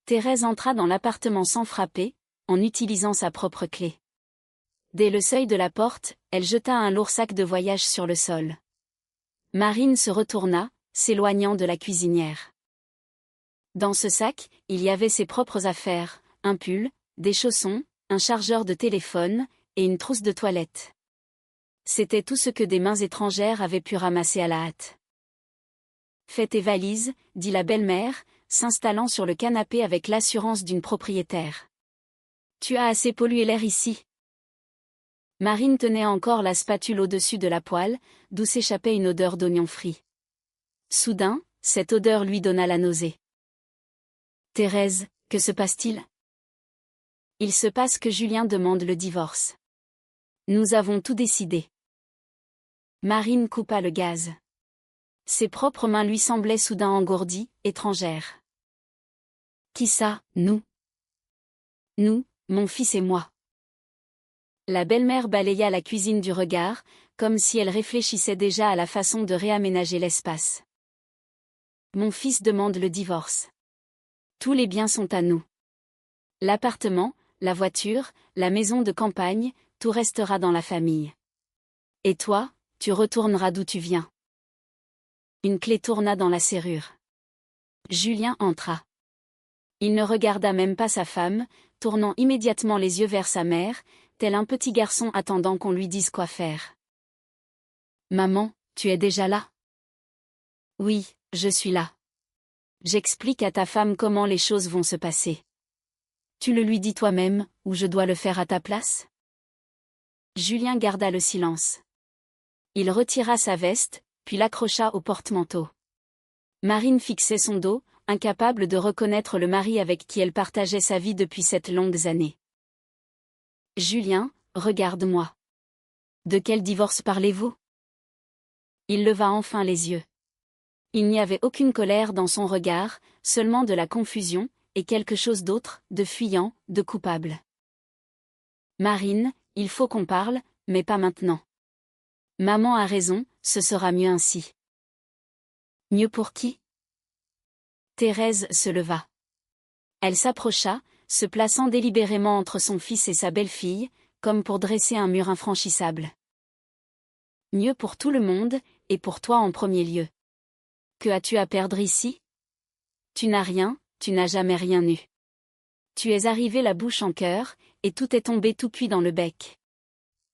Thérèse entra dans l'appartement sans frapper, en utilisant sa propre clé. Dès le seuil de la porte, elle jeta un lourd sac de voyage sur le sol. Marine se retourna, s'éloignant de la cuisinière. Dans ce sac, il y avait ses propres affaires, un pull, des chaussons, un chargeur de téléphone, et une trousse de toilette. C'était tout ce que des mains étrangères avaient pu ramasser à la hâte. « Fais tes valises, dit la belle-mère, s'installant sur le canapé avec l'assurance d'une propriétaire. Tu as assez pollué l'air ici. Marine tenait encore la spatule au-dessus de la poêle, d'où s'échappait une odeur d'oignon frit. Soudain, cette odeur lui donna la nausée. Thérèse, que se passe-t-il? Il se passe que Julien demande le divorce. Nous avons tout décidé. Marine coupa le gaz. Ses propres mains lui semblaient soudain engourdies, étrangères. Qui ça, nous? Nous, mon fils et moi. La belle-mère balaya la cuisine du regard, comme si elle réfléchissait déjà à la façon de réaménager l'espace. Mon fils demande le divorce. Tous les biens sont à nous. L'appartement, la voiture, la maison de campagne, tout restera dans la famille. Et toi, tu retourneras d'où tu viens. Une clé tourna dans la serrure. Julien entra. Il ne regarda même pas sa femme, tournant immédiatement les yeux vers sa mère, tel un petit garçon attendant qu'on lui dise quoi faire. « Maman, tu es déjà là? » « Oui, je suis là. J'explique à ta femme comment les choses vont se passer. Tu le lui dis toi-même, ou je dois le faire à ta place? » Julien garda le silence. Il retira sa veste, puis l'accrocha au porte-manteau. Marine fixait son dos, incapable de reconnaître le mari avec qui elle partageait sa vie depuis cette longues années. « Julien, regarde-moi. De quel divorce parlez-vous? » Il leva enfin les yeux. Il n'y avait aucune colère dans son regard, seulement de la confusion, et quelque chose d'autre, de fuyant, de coupable. « Marine, il faut qu'on parle, mais pas maintenant. Maman a raison, ce sera mieux ainsi. » Mieux pour qui? Thérèse se leva. Elle s'approcha, se plaçant délibérément entre son fils et sa belle-fille, comme pour dresser un mur infranchissable. Mieux pour tout le monde, et pour toi en premier lieu. Que as-tu à perdre ici? Tu n'as rien, tu n'as jamais rien eu. Tu es arrivé la bouche en cœur, et tout est tombé tout cuit dans le bec.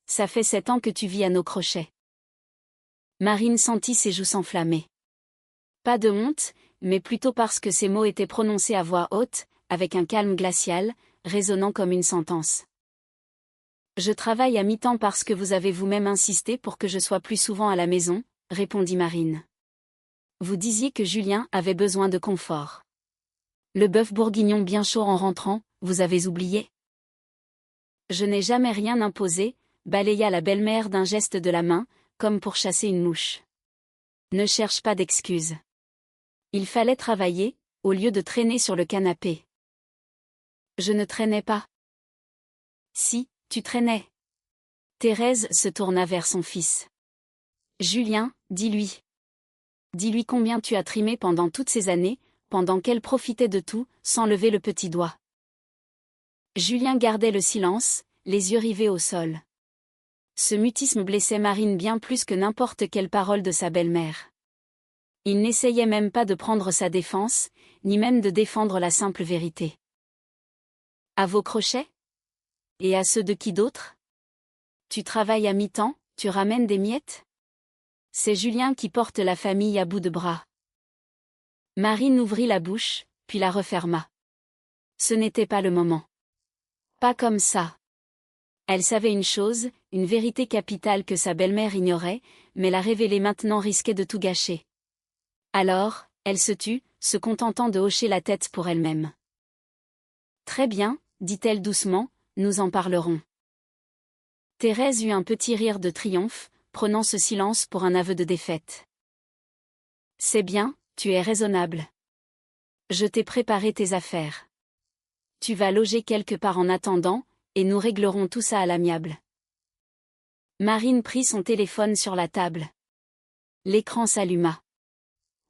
Ça fait 7 ans que tu vis à nos crochets. Marine sentit ses joues s'enflammer. Pas de honte, mais plutôt parce que ces mots étaient prononcés à voix haute, avec un calme glacial, résonnant comme une sentence. Je travaille à mi-temps parce que vous avez vous-même insisté pour que je sois plus souvent à la maison, répondit Marine. Vous disiez que Julien avait besoin de confort. Le bœuf bourguignon bien chaud en rentrant, vous avez oublié? Je n'ai jamais rien imposé, balaya la belle-mère d'un geste de la main, comme pour chasser une mouche. Ne cherche pas d'excuses. Il fallait travailler, au lieu de traîner sur le canapé. Je ne traînais pas. Si, tu traînais. Thérèse se tourna vers son fils. Julien, dis-lui. Dis-lui combien tu as trimé pendant toutes ces années, pendant qu'elle profitait de tout, sans lever le petit doigt. Julien gardait le silence, les yeux rivés au sol. Ce mutisme blessait Marine bien plus que n'importe quelle parole de sa belle-mère. Il n'essayait même pas de prendre sa défense, ni même de défendre la simple vérité. À vos crochets? Et à ceux de qui d'autre? Tu travailles à mi-temps, tu ramènes des miettes? C'est Julien qui porte la famille à bout de bras. Marine ouvrit la bouche, puis la referma. Ce n'était pas le moment. Pas comme ça. Elle savait une chose, une vérité capitale que sa belle-mère ignorait, mais la révéler maintenant risquait de tout gâcher. Alors, elle se tut, se contentant de hocher la tête pour elle-même. Très bien, dit-elle doucement, nous en parlerons. Thérèse eut un petit rire de triomphe, prenant ce silence pour un aveu de défaite. C'est bien, tu es raisonnable. Je t'ai préparé tes affaires. Tu vas loger quelque part en attendant, et nous réglerons tout ça à l'amiable. Marine prit son téléphone sur la table. L'écran s'alluma.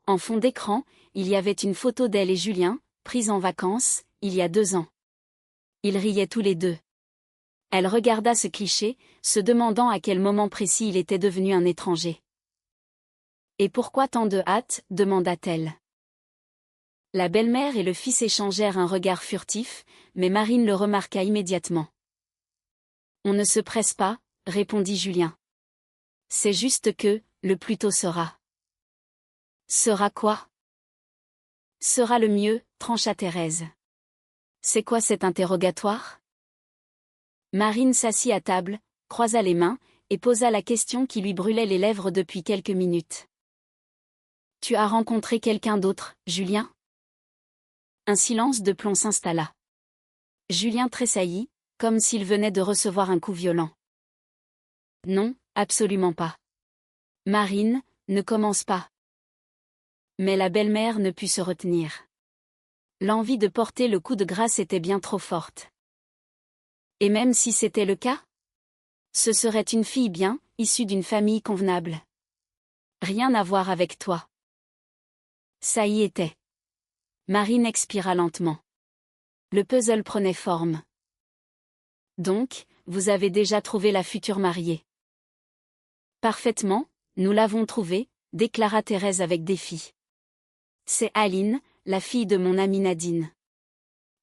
En fond d'écran, il y avait une photo d'elle et Julien, prise en vacances, il y a 2 ans. Ils riaient tous les deux. Elle regarda ce cliché, se demandant à quel moment précis il était devenu un étranger. Et pourquoi tant de hâte, demanda-t-elle. La belle-mère et le fils échangèrent un regard furtif, mais Marine le remarqua immédiatement. On ne se presse pas, répondit Julien. C'est juste que, le plus tôt sera. Sera quoi? Sera le mieux, trancha Thérèse. C'est quoi cet interrogatoire? Marine s'assit à table, croisa les mains, et posa la question qui lui brûlait les lèvres depuis quelques minutes. Tu as rencontré quelqu'un d'autre, Julien? Un silence de plomb s'installa. Julien tressaillit, comme s'il venait de recevoir un coup violent. Non, absolument pas. Marine, ne commence pas. Mais la belle-mère ne put se retenir. L'envie de porter le coup de grâce était bien trop forte. Et même si c'était le cas? Ce serait une fille bien, issue d'une famille convenable. Rien à voir avec toi. Ça y était. Marine expira lentement. Le puzzle prenait forme. Donc, vous avez déjà trouvé la future mariée. Parfaitement, nous l'avons trouvée, déclara Thérèse avec défi. C'est Aline, la fille de mon amie Nadine.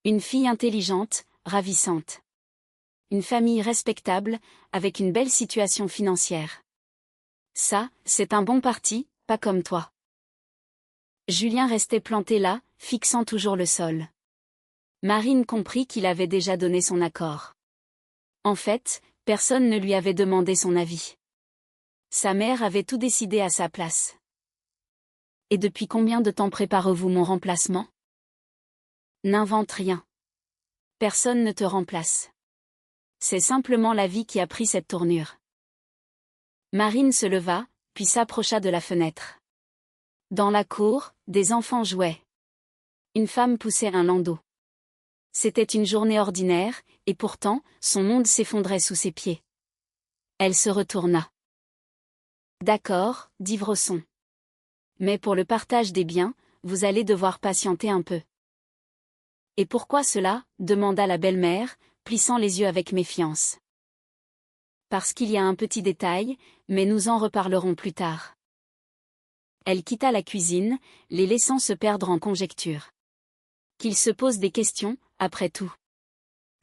Une fille intelligente, ravissante. Une famille respectable, avec une belle situation financière. Ça, c'est un bon parti, pas comme toi. Julien restait planté là, fixant toujours le sol. Marine comprit qu'il avait déjà donné son accord. En fait, personne ne lui avait demandé son avis. Sa mère avait tout décidé à sa place. Et depuis combien de temps préparez-vous mon remplacement? N'invente rien. Personne ne te remplace. C'est simplement la vie qui a pris cette tournure. Marine se leva, puis s'approcha de la fenêtre. Dans la cour, des enfants jouaient. Une femme poussait un landau. C'était une journée ordinaire, et pourtant, son monde s'effondrait sous ses pieds. Elle se retourna. D'accord, dit Vrosson. Mais pour le partage des biens, vous allez devoir patienter un peu. Et pourquoi cela? Demanda la belle-mère, plissant les yeux avec méfiance. Parce qu'il y a un petit détail, mais nous en reparlerons plus tard. Elle quitta la cuisine, les laissant se perdre en conjectures. Qu'ils se posent des questions, après tout.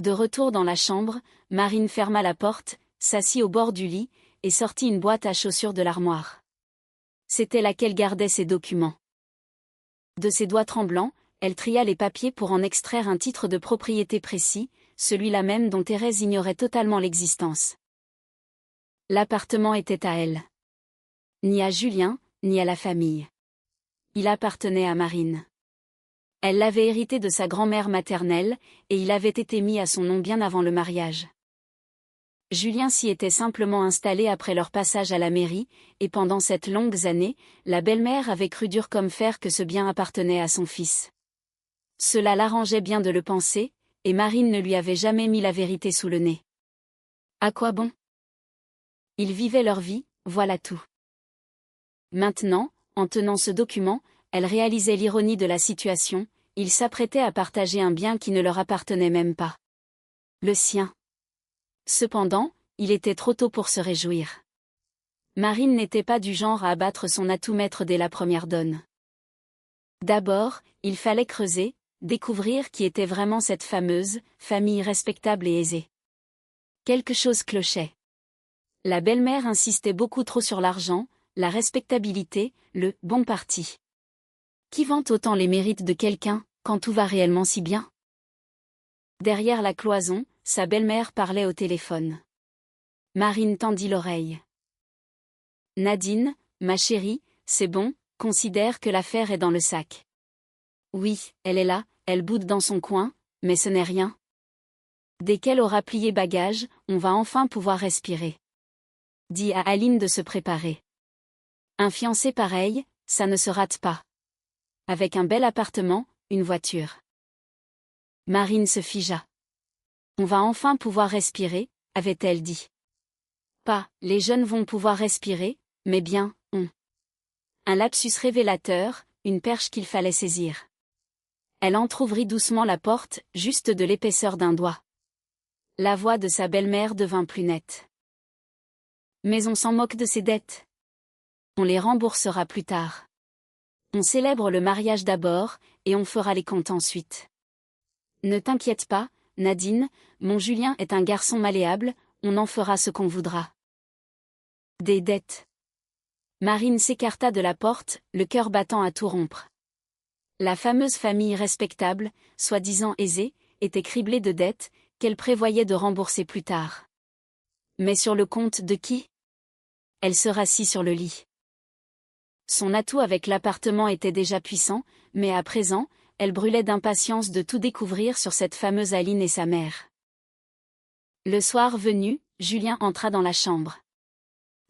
De retour dans la chambre, Marine ferma la porte, s'assit au bord du lit, et sortit une boîte à chaussures de l'armoire. C'était là qu'elle gardait ses documents. De ses doigts tremblants, elle tria les papiers pour en extraire un titre de propriété précis, celui-là même dont Thérèse ignorait totalement l'existence. L'appartement était à elle. Ni à Julien, ni à la famille. Il appartenait à Marine. Elle l'avait hérité de sa grand-mère maternelle, et il avait été mis à son nom bien avant le mariage. Julien s'y était simplement installé après leur passage à la mairie, et pendant cette longue année, la belle-mère avait cru dur comme fer que ce bien appartenait à son fils. Cela l'arrangeait bien de le penser, et Marine ne lui avait jamais mis la vérité sous le nez. À quoi bon? Ils vivaient leur vie, voilà tout. Maintenant, en tenant ce document, elle réalisait l'ironie de la situation, ils s'apprêtaient à partager un bien qui ne leur appartenait même pas. Le sien. Cependant, il était trop tôt pour se réjouir. Marine n'était pas du genre à abattre son atout-maître dès la première donne. D'abord, il fallait creuser, découvrir qui était vraiment cette fameuse famille respectable et aisée. Quelque chose clochait. La belle-mère insistait beaucoup trop sur l'argent, la respectabilité, le « bon parti ». Qui vante autant les mérites de quelqu'un, quand tout va réellement si bien? Derrière la cloison, sa belle-mère parlait au téléphone. Marine tendit l'oreille. Nadine, ma chérie, c'est bon, considère que l'affaire est dans le sac. Oui, elle est là, elle boude dans son coin, mais ce n'est rien. Dès qu'elle aura plié bagage, on va enfin pouvoir respirer. Dis à Aline de se préparer. Un fiancé pareil, ça ne se rate pas. Avec un bel appartement, une voiture. Marine se figea. On va enfin pouvoir respirer, avait-elle dit. Pas, les jeunes vont pouvoir respirer, mais bien, on. Un lapsus révélateur, une perche qu'il fallait saisir. Elle entr'ouvrit doucement la porte, juste de l'épaisseur d'un doigt. La voix de sa belle-mère devint plus nette. Mais on s'en moque de ses dettes. On les remboursera plus tard. On célèbre le mariage d'abord, et on fera les comptes ensuite. Ne t'inquiète pas, Nadine, mon Julien est un garçon malléable, on en fera ce qu'on voudra. Des dettes. Marine s'écarta de la porte, le cœur battant à tout rompre. La fameuse famille respectable, soi-disant aisée, était criblée de dettes, qu'elle prévoyait de rembourser plus tard. Mais sur le compte de qui? Elle se rassit sur le lit. Son atout avec l'appartement était déjà puissant, mais à présent, elle brûlait d'impatience de tout découvrir sur cette fameuse Aline et sa mère. Le soir venu, Julien entra dans la chambre.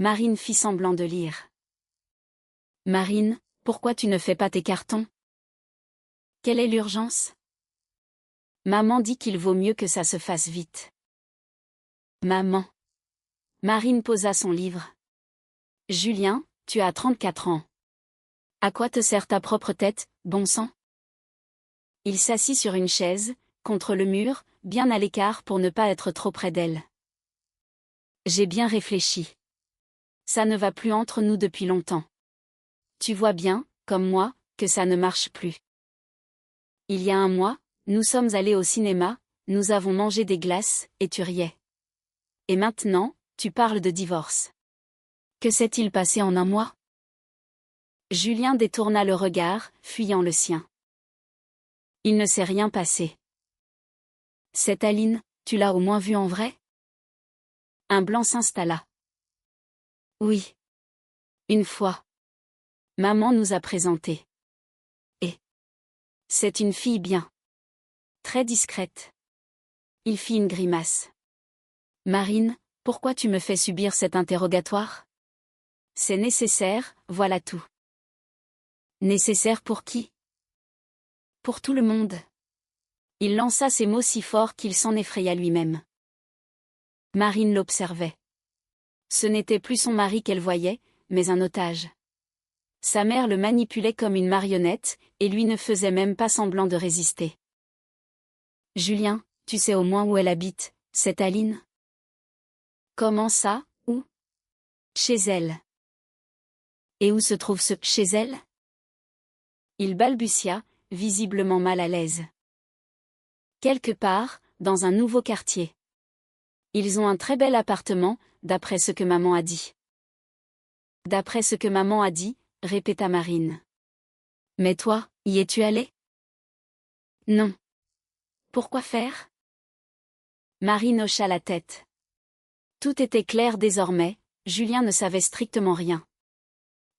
Marine fit semblant de lire. « Marine, pourquoi tu ne fais pas tes cartons? Quelle est l'urgence? Maman dit qu'il vaut mieux que ça se fasse vite. » Maman. Marine posa son livre. « Julien, tu as 34 ans. À quoi te sert ta propre tête, bon sang? » Il s'assit sur une chaise, contre le mur, bien à l'écart pour ne pas être trop près d'elle. « J'ai bien réfléchi. Ça ne va plus entre nous depuis longtemps. Tu vois bien, comme moi, que ça ne marche plus. Il y a un mois, nous sommes allés au cinéma, nous avons mangé des glaces, et tu riais. Et maintenant, tu parles de divorce. Que s'est-il passé en un mois? » Julien détourna le regard, fuyant le sien. Il ne s'est rien passé. Cette Aline, tu l'as au moins vue en vrai? Un blanc s'installa. Oui. Une fois. Maman nous a présentés. Et c'est une fille bien. Très discrète. Il fit une grimace. Marine, pourquoi tu me fais subir cet interrogatoire? C'est nécessaire, voilà tout. Nécessaire pour qui? Pour tout le monde. Il lança ces mots si forts qu'il s'en effraya lui-même. Marine l'observait. Ce n'était plus son mari qu'elle voyait, mais un otage. Sa mère le manipulait comme une marionnette, et lui ne faisait même pas semblant de résister. Julien, tu sais au moins où elle habite, cette Aline? Comment ça, où? Chez elle. Et où se trouve ce « chez elle » Il balbutia, visiblement mal à l'aise. Quelque part, dans un nouveau quartier. Ils ont un très bel appartement, d'après ce que maman a dit. D'après ce que maman a dit, répéta Marine. Mais toi, y es-tu allé? Non. Pourquoi faire? Marine hocha la tête. Tout était clair désormais, Julien ne savait strictement rien.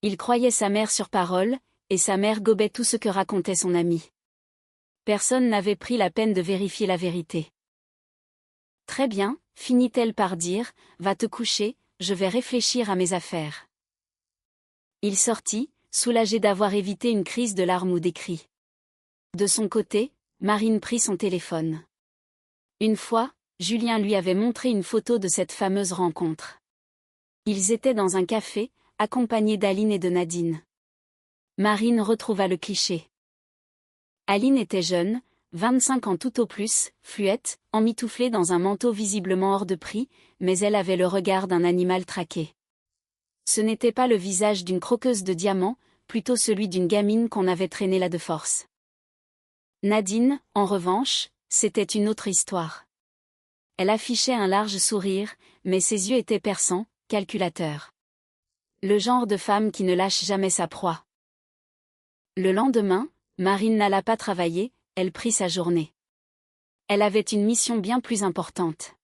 Il croyait sa mère sur parole, et sa mère gobait tout ce que racontait son ami. Personne n'avait pris la peine de vérifier la vérité. Très bien, finit-elle par dire, va te coucher, je vais réfléchir à mes affaires. Il sortit, soulagé d'avoir évité une crise de larmes ou des cris. De son côté, Marine prit son téléphone. Une fois, Julien lui avait montré une photo de cette fameuse rencontre. Ils étaient dans un café, accompagnés d'Aline et de Nadine. Marine retrouva le cliché. Aline était jeune, 25 ans tout au plus, fluette, emmitouflée dans un manteau visiblement hors de prix, mais elle avait le regard d'un animal traqué. Ce n'était pas le visage d'une croqueuse de diamants, plutôt celui d'une gamine qu'on avait traînée là de force. Nadine, en revanche, c'était une autre histoire. Elle affichait un large sourire, mais ses yeux étaient perçants, calculateurs. Le genre de femme qui ne lâche jamais sa proie. Le lendemain, Marine n'alla pas travailler, elle prit sa journée. Elle avait une mission bien plus importante.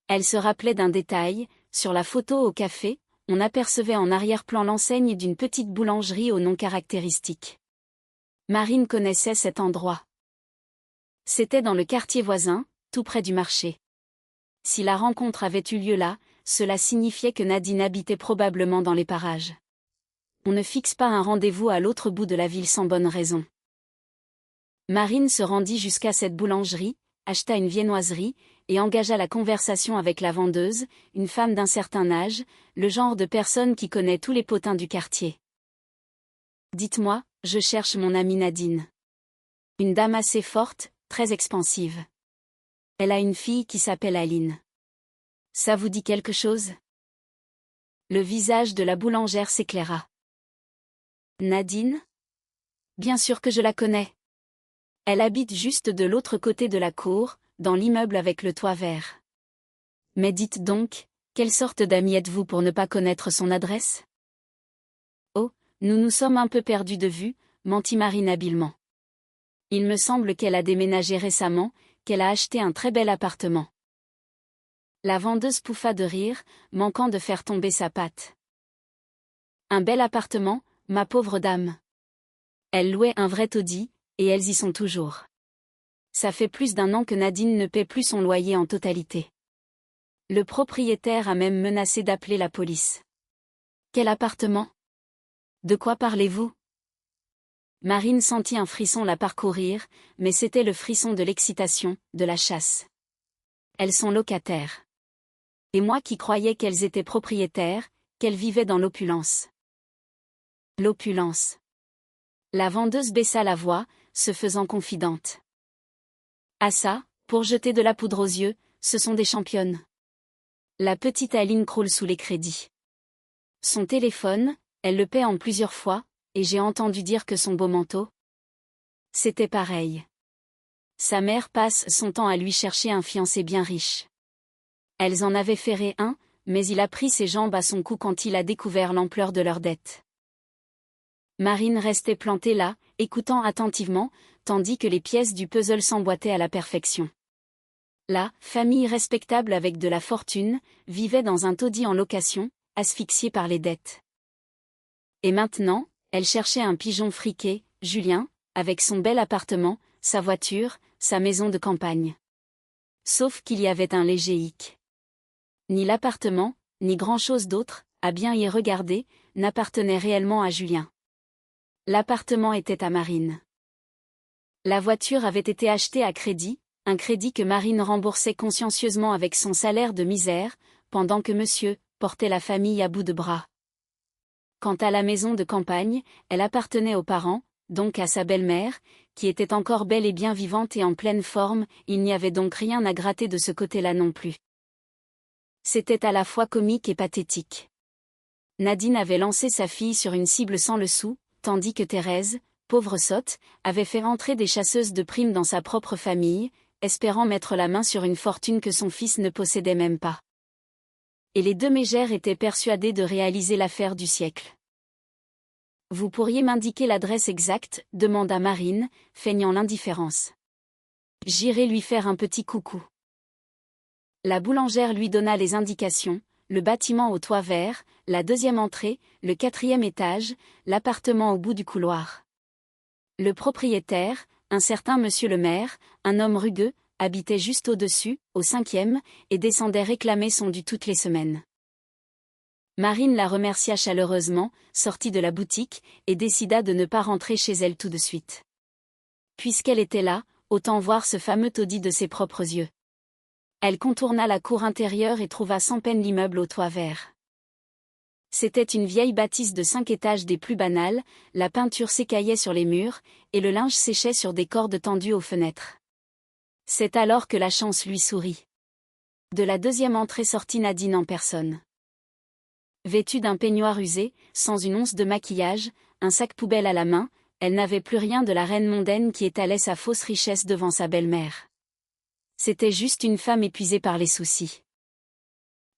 Elle se rappelait d'un détail, sur la photo au café, on apercevait en arrière-plan l'enseigne d'une petite boulangerie au nom caractéristique. Marine connaissait cet endroit. C'était dans le quartier voisin, tout près du marché. Si la rencontre avait eu lieu là, cela signifiait que Nadine habitait probablement dans les parages. On ne fixe pas un rendez-vous à l'autre bout de la ville sans bonne raison. Marine se rendit jusqu'à cette boulangerie, acheta une viennoiserie, et engagea la conversation avec la vendeuse, une femme d'un certain âge, le genre de personne qui connaît tous les potins du quartier. « Dites-moi, je cherche mon amie Nadine. » Une dame assez forte, très expansive. Elle a une fille qui s'appelle Aline. Ça vous dit quelque chose? Le visage de la boulangère s'éclaira. Nadine? Bien sûr que je la connais. Elle habite juste de l'autre côté de la cour, dans l'immeuble avec le toit vert. Mais dites donc, quelle sorte d'amie êtes-vous pour ne pas connaître son adresse? Oh, nous nous sommes un peu perdus de vue, mentit Marine habilement. Il me semble qu'elle a déménagé récemment, qu'elle a acheté un très bel appartement. La vendeuse pouffa de rire, manquant de faire tomber sa patte. Un bel appartement, ma pauvre dame. Elle louait un vrai taudis, et elles y sont toujours. Ça fait plus d'1 an que Nadine ne paie plus son loyer en totalité. Le propriétaire a même menacé d'appeler la police. Quel appartement? De quoi parlez-vous? Marine sentit un frisson la parcourir, mais c'était le frisson de l'excitation, de la chasse. Elles sont locataires. Et moi qui croyais qu'elles étaient propriétaires, qu'elles vivaient dans l'opulence. L'opulence. La vendeuse baissa la voix, se faisant confidente. Ah ça, pour jeter de la poudre aux yeux, ce sont des championnes. La petite Aline croule sous les crédits. Son téléphone, elle le paie en plusieurs fois, et j'ai entendu dire que son beau manteau. C'était pareil. Sa mère passe son temps à lui chercher un fiancé bien riche. Elles en avaient ferré un, mais il a pris ses jambes à son cou quand il a découvert l'ampleur de leurs dettes. Marine restait plantée là, écoutant attentivement, tandis que les pièces du puzzle s'emboîtaient à la perfection. La famille respectable avec de la fortune vivait dans un taudis en location, asphyxiée par les dettes. Et maintenant, elle cherchait un pigeon friqué, Julien, avec son bel appartement, sa voiture, sa maison de campagne. Sauf qu'il y avait un léger hic. Ni l'appartement, ni grand-chose d'autre, à bien y regarder, n'appartenait réellement à Julien. L'appartement était à Marine. La voiture avait été achetée à crédit, un crédit que Marine remboursait consciencieusement avec son salaire de misère, pendant que monsieur portait la famille à bout de bras. Quant à la maison de campagne, elle appartenait aux parents, donc à sa belle-mère, qui était encore belle et bien vivante et en pleine forme, il n'y avait donc rien à gratter de ce côté-là non plus. C'était à la fois comique et pathétique. Nadine avait lancé sa fille sur une cible sans le sou, tandis que Thérèse, pauvre sotte, avait fait entrer des chasseuses de primes dans sa propre famille, espérant mettre la main sur une fortune que son fils ne possédait même pas. Et les deux mégères étaient persuadées de réaliser l'affaire du siècle. « Vous pourriez m'indiquer l'adresse exacte » demanda Marine, feignant l'indifférence. « J'irai lui faire un petit coucou. » La boulangère lui donna les indications, le bâtiment au toit vert, la deuxième entrée, le 4e étage, l'appartement au bout du couloir. Le propriétaire, un certain monsieur le maire, un homme rugueux, habitait juste au-dessus, au 5e, et descendait réclamer son dû toutes les semaines. Marine la remercia chaleureusement, sortit de la boutique, et décida de ne pas rentrer chez elle tout de suite. Puisqu'elle était là, autant voir ce fameux taudis de ses propres yeux. Elle contourna la cour intérieure et trouva sans peine l'immeuble au toit vert. C'était une vieille bâtisse de 5 étages des plus banales, la peinture s'écaillait sur les murs, et le linge séchait sur des cordes tendues aux fenêtres. C'est alors que la chance lui sourit. De la deuxième entrée sortit Nadine en personne. Vêtue d'un peignoir usé, sans une once de maquillage, un sac poubelle à la main, elle n'avait plus rien de la reine mondaine qui étalait sa fausse richesse devant sa belle-mère. C'était juste une femme épuisée par les soucis.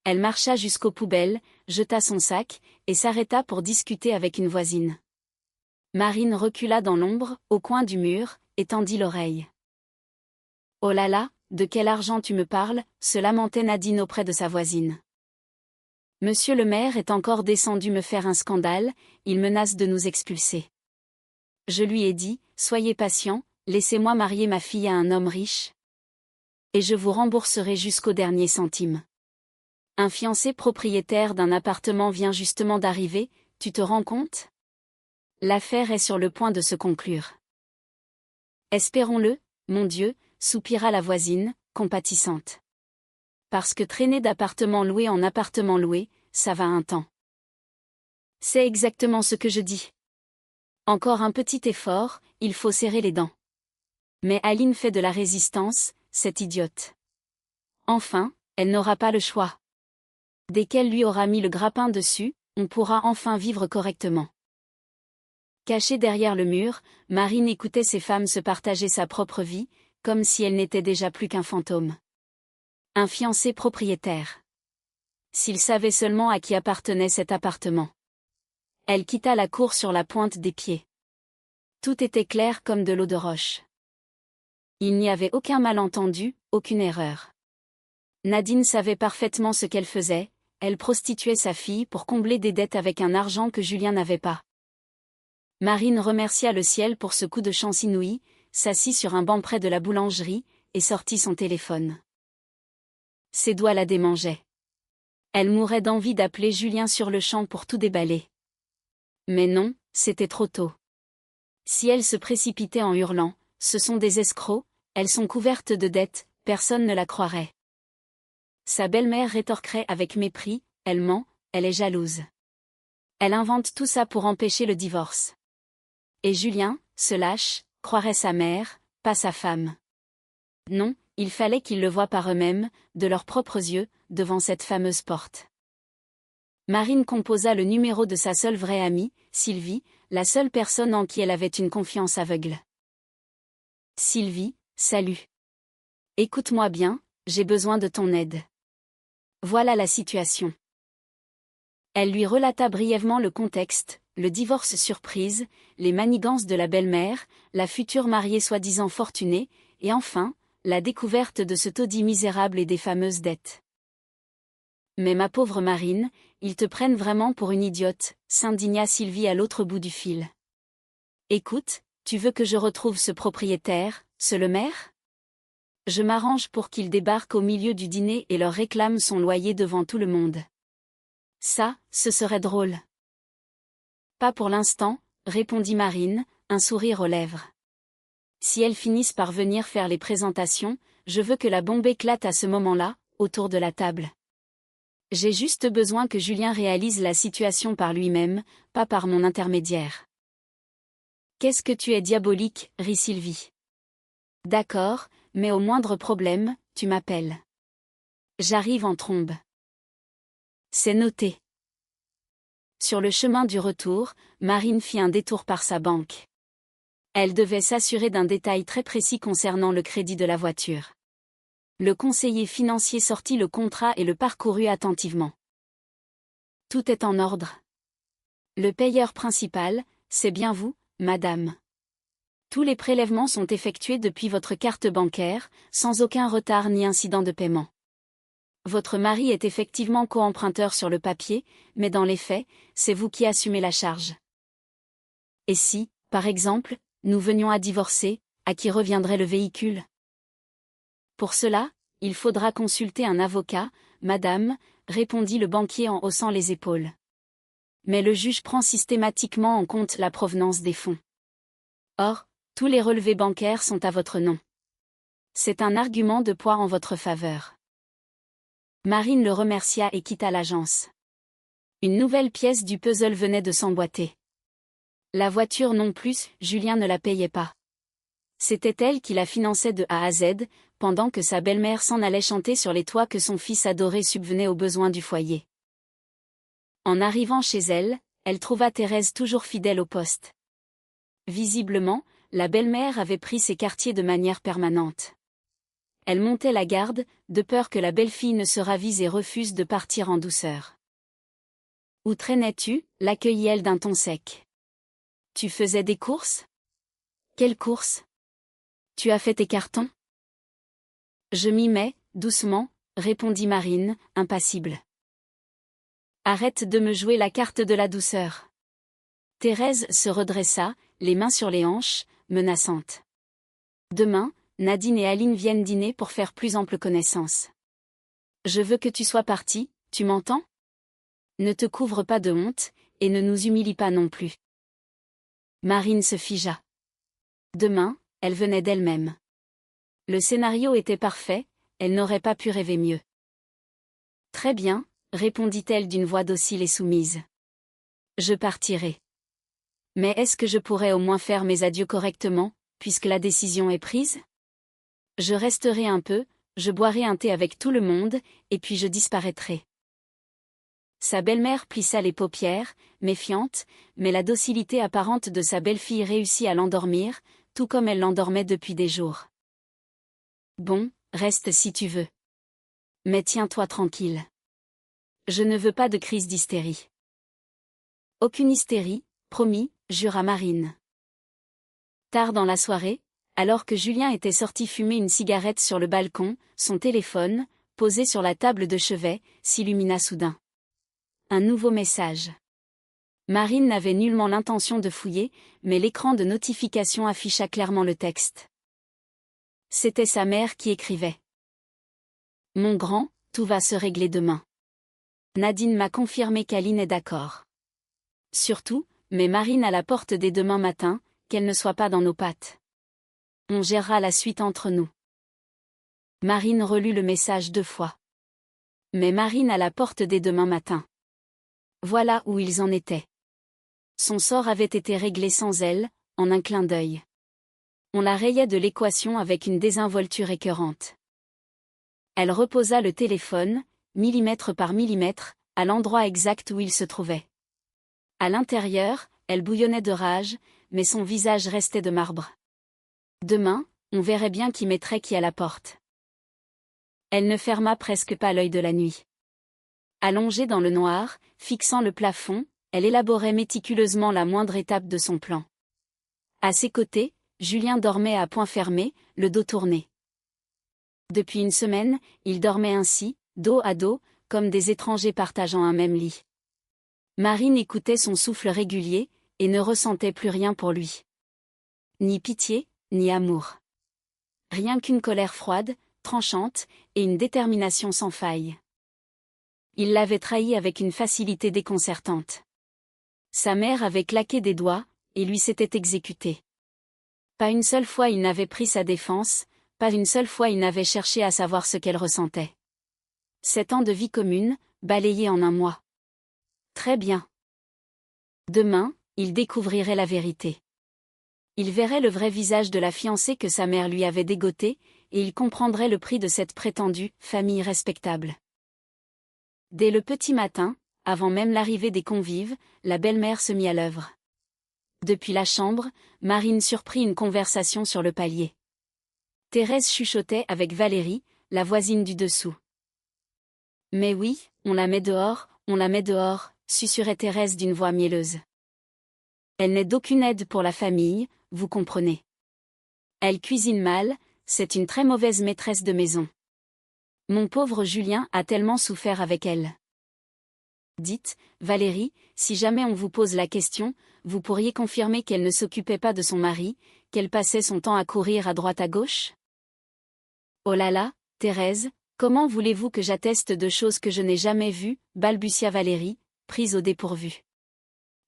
Elle marcha jusqu'aux poubelles, jeta son sac, et s'arrêta pour discuter avec une voisine. Marine recula dans l'ombre, au coin du mur, et tendit l'oreille. « Oh là là, de quel argent tu me parles » se lamentait Nadine auprès de sa voisine. « Monsieur le maire est encore descendu me faire un scandale, il menace de nous expulser. Je lui ai dit, soyez patient, laissez-moi marier ma fille à un homme riche. Et je vous rembourserai jusqu'au dernier centime. Un fiancé propriétaire d'un appartement vient justement d'arriver, tu te rends compte? L'affaire est sur le point de se conclure. Espérons-le, mon Dieu, soupira la voisine, compatissante. Parce que traîner d'appartement loué en appartement loué, ça va un temps. C'est exactement ce que je dis. Encore un petit effort, il faut serrer les dents. Mais Aline fait de la résistance, cette idiote. Enfin, elle n'aura pas le choix. Dès qu'elle lui aura mis le grappin dessus, on pourra enfin vivre correctement. Cachée derrière le mur, Marine écoutait ces femmes se partager sa propre vie, comme si elle n'était déjà plus qu'un fantôme. Un fiancé propriétaire. S'il savait seulement à qui appartenait cet appartement. Elle quitta la cour sur la pointe des pieds. Tout était clair comme de l'eau de roche. Il n'y avait aucun malentendu, aucune erreur. Nadine savait parfaitement ce qu'elle faisait, elle prostituait sa fille pour combler des dettes avec un argent que Julien n'avait pas. Marine remercia le ciel pour ce coup de chance inouï, s'assit sur un banc près de la boulangerie, et sortit son téléphone. Ses doigts la démangeaient. Elle mourait d'envie d'appeler Julien sur le champ pour tout déballer. Mais non, c'était trop tôt. Si elle se précipitait en hurlant, ce sont des escrocs, elles sont couvertes de dettes, personne ne la croirait. Sa belle-mère rétorquerait avec mépris, elle ment, elle est jalouse. Elle invente tout ça pour empêcher le divorce. Et Julien, se lâche, croirait sa mère, pas sa femme. Non, il fallait qu'ils le voient par eux-mêmes, de leurs propres yeux, devant cette fameuse porte. Marine composa le numéro de sa seule vraie amie, Sylvie, la seule personne en qui elle avait une confiance aveugle. Sylvie, salut. Écoute-moi bien, j'ai besoin de ton aide. Voilà la situation. Elle lui relata brièvement le contexte, le divorce surprise, les manigances de la belle-mère, la future mariée soi-disant fortunée, et enfin, la découverte de ce taudis misérable et des fameuses dettes. Mais ma pauvre Marine, ils te prennent vraiment pour une idiote, s'indigna Sylvie à l'autre bout du fil. Écoute, tu veux que je retrouve ce propriétaire, ce le maire ? Je m'arrange pour qu'il débarque au milieu du dîner et leur réclame son loyer devant tout le monde. Ça, ce serait drôle. Pas pour l'instant, répondit Marine, un sourire aux lèvres. Si elles finissent par venir faire les présentations, je veux que la bombe éclate à ce moment-là, autour de la table. J'ai juste besoin que Julien réalise la situation par lui-même, pas par mon intermédiaire. Qu'est-ce que tu es diabolique, rit Sylvie. D'accord, mais au moindre problème, tu m'appelles. J'arrive en trombe. C'est noté. Sur le chemin du retour, Marine fit un détour par sa banque. Elle devait s'assurer d'un détail très précis concernant le crédit de la voiture. Le conseiller financier sortit le contrat et le parcourut attentivement. Tout est en ordre. Le payeur principal, c'est bien vous, madame. Tous les prélèvements sont effectués depuis votre carte bancaire, sans aucun retard ni incident de paiement. Votre mari est effectivement co-emprunteur sur le papier, mais dans les faits, c'est vous qui assumez la charge. Et si, par exemple, nous venions à divorcer, à qui reviendrait le véhicule ? Pour cela, il faudra consulter un avocat, madame, répondit le banquier en haussant les épaules. Mais le juge prend systématiquement en compte la provenance des fonds. Or, tous les relevés bancaires sont à votre nom. C'est un argument de poids en votre faveur. Marine le remercia et quitta l'agence. Une nouvelle pièce du puzzle venait de s'emboîter. La voiture non plus, Julien ne la payait pas. C'était elle qui la finançait de A à Z, pendant que sa belle-mère s'en allait chanter sur les toits que son fils adoré subvenait aux besoins du foyer. En arrivant chez elle, elle trouva Thérèse toujours fidèle au poste. Visiblement, la belle-mère avait pris ses quartiers de manière permanente. Elle montait la garde, de peur que la belle-fille ne se ravise et refuse de partir en douceur. « Où traînais-tu » l'accueillit-elle d'un ton sec. « Tu faisais des courses ?»« Quelles courses ? Tu as fait tes cartons ?»« Je m'y mets, doucement, » répondit Marine, impassible. « Arrête de me jouer la carte de la douceur. » Thérèse se redressa, les mains sur les hanches, menaçante. « Demain, Nadine et Aline viennent dîner pour faire plus ample connaissance. Je veux que tu sois partie, tu m'entends ? Ne te couvre pas de honte, et ne nous humilie pas non plus. » Marine se figea. Demain, elle venait d'elle-même. Le scénario était parfait, elle n'aurait pas pu rêver mieux. « Très bien, » répondit-elle d'une voix docile et soumise. « Je partirai. Mais est-ce que je pourrais au moins faire mes adieux correctement, puisque la décision est prise? Je resterai un peu, je boirai un thé avec tout le monde, et puis je disparaîtrai. Sa belle-mère plissa les paupières, méfiante, mais la docilité apparente de sa belle-fille réussit à l'endormir, tout comme elle l'endormait depuis des jours. Bon, reste si tu veux. Mais tiens-toi tranquille. Je ne veux pas de crise d'hystérie. Aucune hystérie, promis, jura Marine. Tard dans la soirée, alors que Julien était sorti fumer une cigarette sur le balcon, son téléphone, posé sur la table de chevet, s'illumina soudain. Un nouveau message. Marine n'avait nullement l'intention de fouiller, mais l'écran de notification afficha clairement le texte. C'était sa mère qui écrivait. Mon grand, tout va se régler demain. Nadine m'a confirmé qu'Aline est d'accord. Surtout, mets Marine à la porte dès demain matin, qu'elle ne soit pas dans nos pattes. On gérera la suite entre nous. Marine relut le message 2 fois. Mais Marine à la porte dès demain matin. Voilà où ils en étaient. Son sort avait été réglé sans elle, en un clin d'œil. On la rayait de l'équation avec une désinvolture écœurante. Elle reposa le téléphone, millimètre par millimètre, à l'endroit exact où il se trouvait. À l'intérieur, elle bouillonnait de rage, mais son visage restait de marbre. Demain, on verrait bien qui mettrait qui à la porte. Elle ne ferma presque pas l'œil de la nuit. Allongée dans le noir, fixant le plafond, elle élaborait méticuleusement la moindre étape de son plan. À ses côtés, Julien dormait à poings fermés, le dos tourné. Depuis une semaine, ils dormaient ainsi, dos à dos, comme des étrangers partageant un même lit. Marine écoutait son souffle régulier, et ne ressentait plus rien pour lui. Ni pitié, ni amour. Rien qu'une colère froide, tranchante, et une détermination sans faille. Il l'avait trahi avec une facilité déconcertante. Sa mère avait claqué des doigts, et lui s'était exécuté. Pas une seule fois il n'avait pris sa défense, pas une seule fois il n'avait cherché à savoir ce qu'elle ressentait. 7 ans de vie commune, balayés en un mois. Très bien. Demain, il découvrirait la vérité. Il verrait le vrai visage de la fiancée que sa mère lui avait dégoté, et il comprendrait le prix de cette prétendue famille respectable. Dès le petit matin, avant même l'arrivée des convives, la belle-mère se mit à l'œuvre. Depuis la chambre, Marine surprit une conversation sur le palier. Thérèse chuchotait avec Valérie, la voisine du dessous. « Mais oui, on la met dehors, susurrait Thérèse d'une voix mielleuse. Elle n'est d'aucune aide pour la famille, vous comprenez. Elle cuisine mal, c'est une très mauvaise maîtresse de maison. Mon pauvre Julien a tellement souffert avec elle. Dites, Valérie, si jamais on vous pose la question, vous pourriez confirmer qu'elle ne s'occupait pas de son mari, qu'elle passait son temps à courir à droite à gauche? Oh là là, Thérèse, comment voulez-vous que j'atteste de choses que je n'ai jamais vues, balbutia Valérie, prise au dépourvu.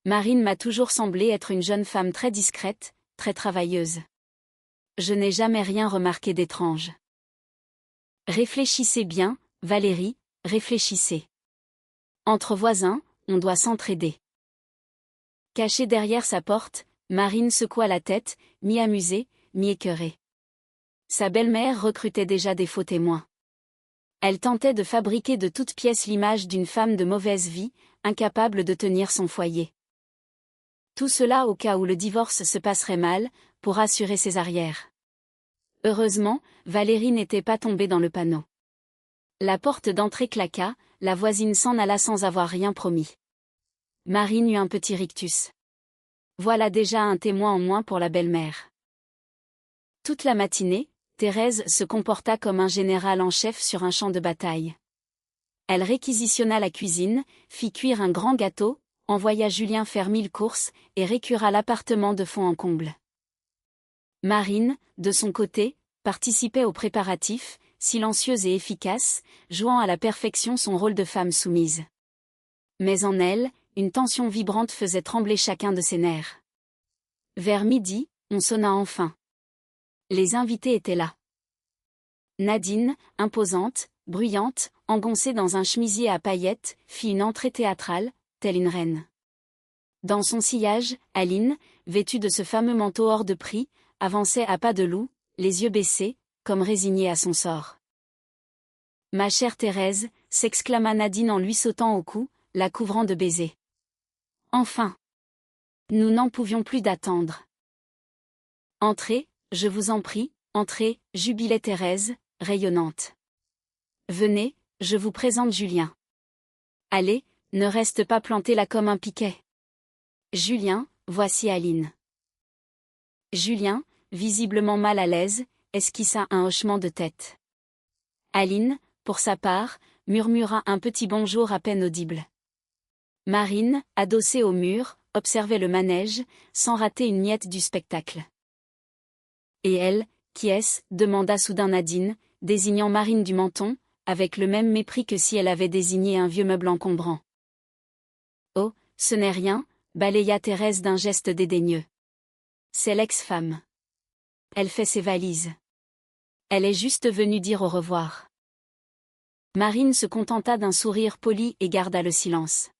Marine m'a toujours semblé être une jeune femme très discrète, très travailleuse. Je n'ai jamais rien remarqué d'étrange. Réfléchissez bien, Valérie, réfléchissez. Entre voisins, on doit s'entraider. Cachée derrière sa porte, Marine secoua la tête, mi-amusée, mi-écœurée. Sa belle-mère recrutait déjà des faux témoins. Elle tentait de fabriquer de toutes pièces l'image d'une femme de mauvaise vie, incapable de tenir son foyer. Tout cela au cas où le divorce se passerait mal, pour assurer ses arrières. Heureusement, Valérie n'était pas tombée dans le panneau. La porte d'entrée claqua, la voisine s'en alla sans avoir rien promis. Marine eut un petit rictus. Voilà déjà un témoin en moins pour la belle-mère. Toute la matinée, Thérèse se comporta comme un général en chef sur un champ de bataille. Elle réquisitionna la cuisine, fit cuire un grand gâteau, envoya Julien faire 1000 courses, et récura l'appartement de fond en comble. Marine, de son côté, participait aux préparatifs, silencieuse et efficace, jouant à la perfection son rôle de femme soumise. Mais en elle, une tension vibrante faisait trembler chacun de ses nerfs. Vers midi, on sonna enfin. Les invités étaient là. Nadine, imposante, bruyante, engoncée dans un chemisier à paillettes, fit une entrée théâtrale, telle une reine. Dans son sillage, Aline, vêtue de ce fameux manteau hors de prix, avançait à pas de loup, les yeux baissés, comme résignée à son sort. « Ma chère Thérèse » s'exclama Nadine en lui sautant au cou, la couvrant de baisers. « Enfin !» Nous n'en pouvions plus d'attendre. « Entrez, je vous en prie, entrez » jubilait Thérèse, rayonnante. « Venez, je vous présente Julien. Allez, ne reste pas planté là comme un piquet. Julien, voici Aline. » Julien, visiblement mal à l'aise, esquissa un hochement de tête. Aline, pour sa part, murmura un petit bonjour à peine audible. Marine, adossée au mur, observait le manège, sans rater une miette du spectacle. « Et elle, qui est-ce » demanda soudain Nadine, désignant Marine du menton, avec le même mépris que si elle avait désigné un vieux meuble encombrant. « Oh, ce n'est rien » balaya Thérèse d'un geste dédaigneux. « C'est l'ex-femme. Elle fait ses valises. Elle est juste venue dire au revoir. » Marine se contenta d'un sourire poli et garda le silence.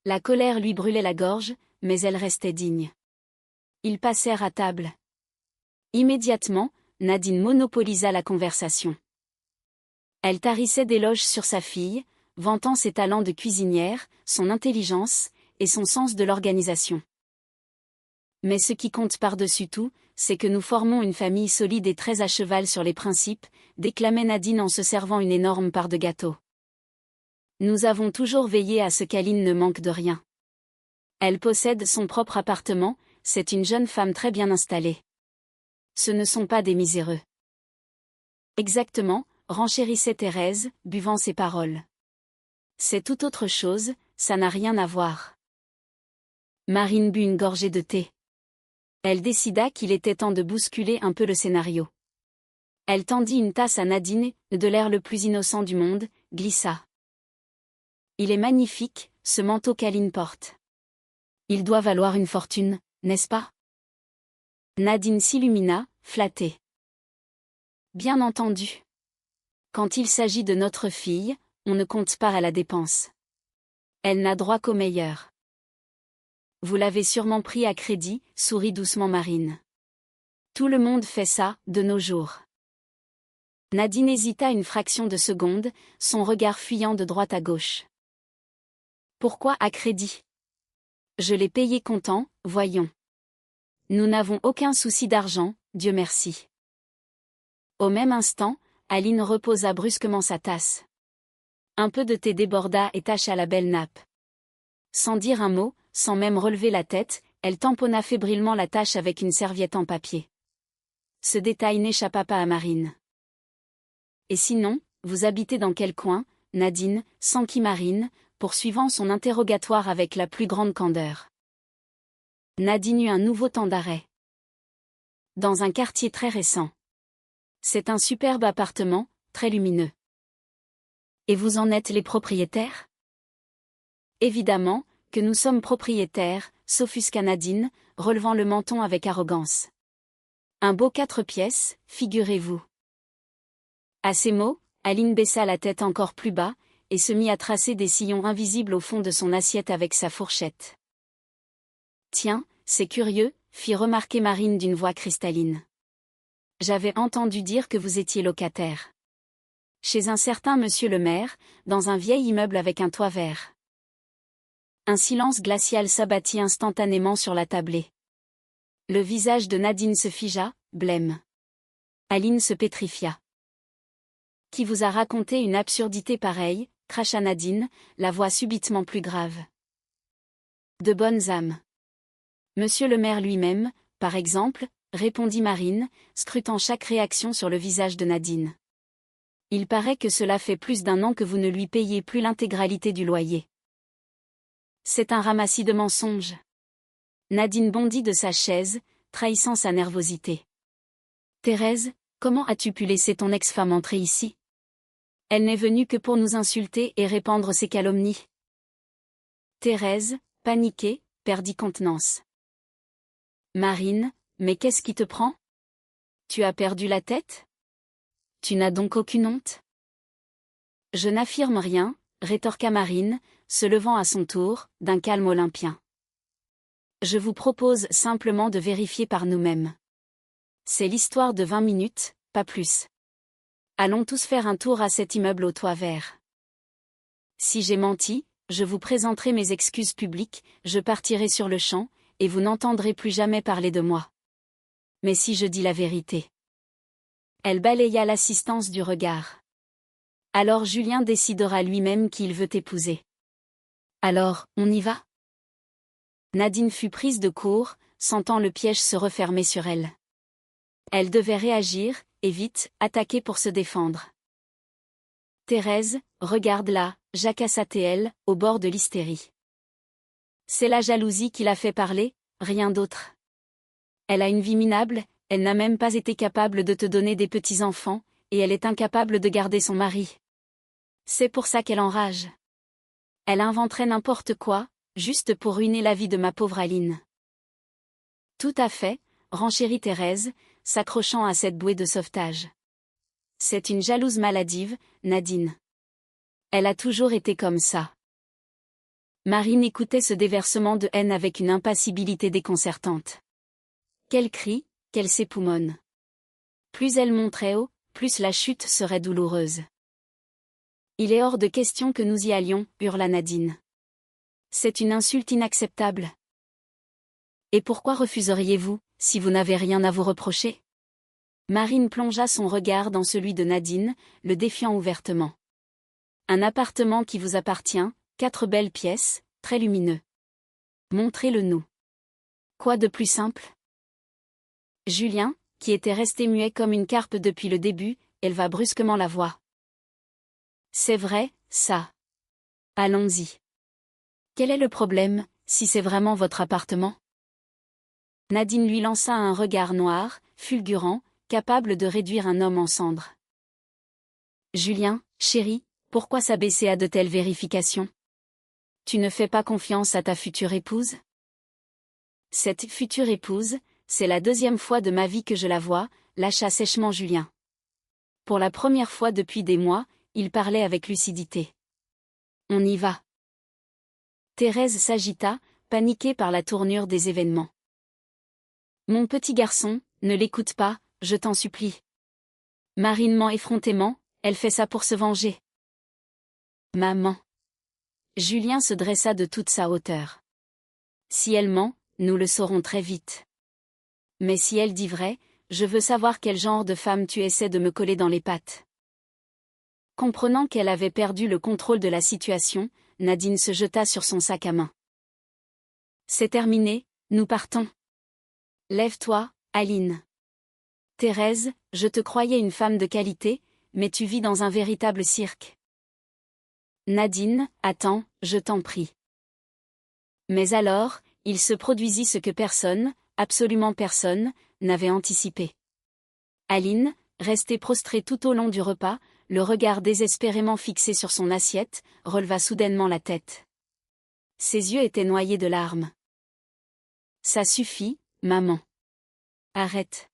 La colère lui brûlait la gorge, mais elle restait digne. Ils passèrent à table. Immédiatement, Nadine monopolisa la conversation. Elle tarissait d'éloges sur sa fille, vantant ses talents de cuisinière, son intelligence, et son sens de l'organisation. Mais ce qui compte par-dessus tout, c'est que nous formons une famille solide et très à cheval sur les principes, déclamait Nadine en se servant une énorme part de gâteau. Nous avons toujours veillé à ce qu'Aline ne manque de rien. Elle possède son propre appartement, c'est une jeune femme très bien installée. Ce ne sont pas des miséreux. Exactement, renchérissait Thérèse, buvant ses paroles. C'est tout autre chose, ça n'a rien à voir. Marine but une gorgée de thé. Elle décida qu'il était temps de bousculer un peu le scénario. Elle tendit une tasse à Nadine, de l'air le plus innocent du monde, glissa. « Il est magnifique, ce manteau qu'Aline porte. Il doit valoir une fortune, n'est-ce pas ?» Nadine s'illumina, flattée. « Bien entendu. Quand il s'agit de notre fille, on ne compte pas à la dépense. Elle n'a droit qu'au meilleur. » « Vous l'avez sûrement pris à crédit » sourit doucement Marine. « Tout le monde fait ça, de nos jours. » Nadine hésita une fraction de seconde, son regard fuyant de droite à gauche. « Pourquoi à crédit ? Je l'ai payé comptant, voyons. Nous n'avons aucun souci d'argent, Dieu merci. » Au même instant, Aline reposa brusquement sa tasse. Un peu de thé déborda et tacha la belle nappe. Sans dire un mot, sans même relever la tête, elle tamponna fébrilement la tache avec une serviette en papier. Ce détail n'échappa pas à Marine. « Et sinon, vous habitez dans quel coin, Nadine » s'enquit Marine, poursuivant son interrogatoire avec la plus grande candeur. Nadine eut un nouveau temps d'arrêt. « Dans un quartier très récent. C'est un superbe appartement, très lumineux. » « Et vous en êtes les propriétaires ? » « Évidemment, que nous sommes propriétaires, » s'offusqua Nadine, relevant le menton avec arrogance. « Un beau 4 pièces, figurez-vous. » À ces mots, Aline baissa la tête encore plus bas, et se mit à tracer des sillons invisibles au fond de son assiette avec sa fourchette. « Tiens, c'est curieux, » fit remarquer Marine d'une voix cristalline. « J'avais entendu dire que vous étiez locataire. Chez un certain monsieur le maire, dans un vieil immeuble avec un toit vert. » Un silence glacial s'abattit instantanément sur la tablée. Le visage de Nadine se figea, blême. Aline se pétrifia. « Qui vous a raconté une absurdité pareille » cracha Nadine, la voix subitement plus grave. « De bonnes âmes. Monsieur le maire lui-même, par exemple, » répondit Marine, scrutant chaque réaction sur le visage de Nadine. « Il paraît que cela fait plus d'1 an que vous ne lui payez plus l'intégralité du loyer. » C'est un ramassis de mensonges. Nadine bondit de sa chaise, trahissant sa nervosité. « Thérèse, comment as-tu pu laisser ton ex-femme entrer ici ? Elle n'est venue que pour nous insulter et répandre ses calomnies. » Thérèse, paniquée, perdit contenance. « Marine, mais qu'est-ce qui te prend ? Tu as perdu la tête ? Tu n'as donc aucune honte ? » « Je n'affirme rien, » rétorqua Marine, se levant à son tour, d'un calme olympien. « Je vous propose simplement de vérifier par nous-mêmes. C'est l'histoire de 20 minutes, pas plus. Allons tous faire un tour à cet immeuble au toit vert. Si j'ai menti, je vous présenterai mes excuses publiques, je partirai sur le champ, et vous n'entendrez plus jamais parler de moi. Mais si je dis la vérité. Elle balaya l'assistance du regard. Alors Julien décidera lui-même qui il veut épouser. Alors, on y va? Nadine fut prise de court, sentant le piège se refermer sur elle. Elle devait réagir, et vite, attaquer pour se défendre. Thérèse, regarde-la, jacassa-t-elle, au bord de l'hystérie. C'est la jalousie qui l'a fait parler, rien d'autre. Elle a une vie minable, elle n'a même pas été capable de te donner des petits-enfants, et elle est incapable de garder son mari. C'est pour ça qu'elle enrage. Elle inventerait n'importe quoi, juste pour ruiner la vie de ma pauvre Aline. Tout à fait, renchérit Thérèse, s'accrochant à cette bouée de sauvetage. C'est une jalouse maladive, Nadine. Elle a toujours été comme ça. Marine écoutait ce déversement de haine avec une impassibilité déconcertante. Quel cri, qu'elle s'époumonne. Plus elle monterait haut, plus la chute serait douloureuse. Il est hors de question que nous y allions, hurla Nadine. C'est une insulte inacceptable. Et pourquoi refuseriez-vous, si vous n'avez rien à vous reprocher? Marine plongea son regard dans celui de Nadine, le défiant ouvertement. Un appartement qui vous appartient, 4 belles pièces, très lumineux. Montrez-le-nous. Quoi de plus simple? Julien, qui était resté muet comme une carpe depuis le début, éleva brusquement la voix. C'est vrai, ça. Allons-y. Quel est le problème, si c'est vraiment votre appartement? Nadine lui lança un regard noir, fulgurant, capable de réduire un homme en cendres. Julien, chéri, pourquoi s'abaisser à de telles vérifications? Tu ne fais pas confiance à ta future épouse? Cette future épouse, c'est la 2e fois de ma vie que je la vois, lâcha sèchement Julien. Pour la première fois depuis des mois, il parlait avec lucidité. On y va. Thérèse s'agita, paniquée par la tournure des événements. Mon petit garçon, ne l'écoute pas, je t'en supplie. Marine ment effrontément, elle fait ça pour se venger. Maman. Julien se dressa de toute sa hauteur. Si elle ment, nous le saurons très vite. Mais si elle dit vrai, je veux savoir quel genre de femme tu essaies de me coller dans les pattes. Comprenant qu'elle avait perdu le contrôle de la situation, Nadine se jeta sur son sac à main. C'est terminé, nous partons. Lève-toi, Aline. Thérèse, je te croyais une femme de qualité, mais tu vis dans un véritable cirque. Nadine, attends, je t'en prie. Mais alors, il se produisit ce que personne, absolument personne, n'avait anticipé. Aline, restée prostrée tout au long du repas, le regard désespérément fixé sur son assiette, releva soudainement la tête. Ses yeux étaient noyés de larmes. Ça suffit, maman. Arrête.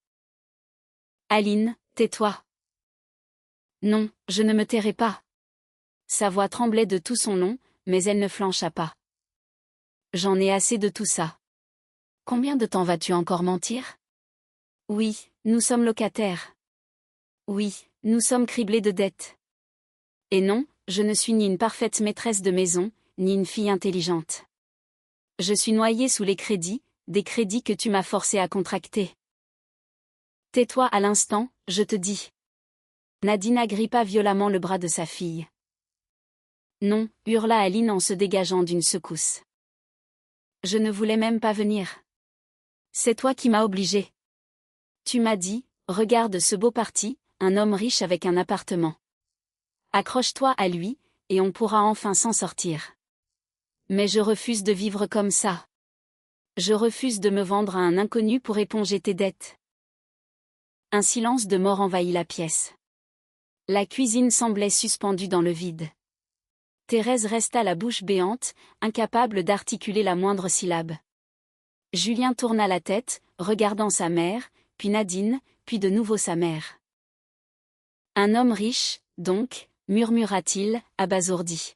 Aline, tais-toi. Non, je ne me tairai pas. Sa voix tremblait de tout son long, mais elle ne flancha pas. J'en ai assez de tout ça. Combien de temps vas-tu encore mentir? Oui, nous sommes locataires. Oui, nous sommes criblés de dettes. Et non, je ne suis ni une parfaite maîtresse de maison, ni une fille intelligente. Je suis noyée sous les crédits, des crédits que tu m'as forcé à contracter. Tais-toi à l'instant, je te dis. Nadine agrippa violemment le bras de sa fille. Non, hurla Aline en se dégageant d'une secousse. Je ne voulais même pas venir. C'est toi qui m'as obligée. Tu m'as dit, regarde ce beau parti, un homme riche avec un appartement. Accroche-toi à lui, et on pourra enfin s'en sortir. Mais je refuse de vivre comme ça. Je refuse de me vendre à un inconnu pour éponger tes dettes. Un silence de mort envahit la pièce. La cuisine semblait suspendue dans le vide. Thérèse resta la bouche béante, incapable d'articuler la moindre syllabe. Julien tourna la tête, regardant sa mère, puis Nadine, puis de nouveau sa mère. Un homme riche, donc, murmura-t-il, abasourdi.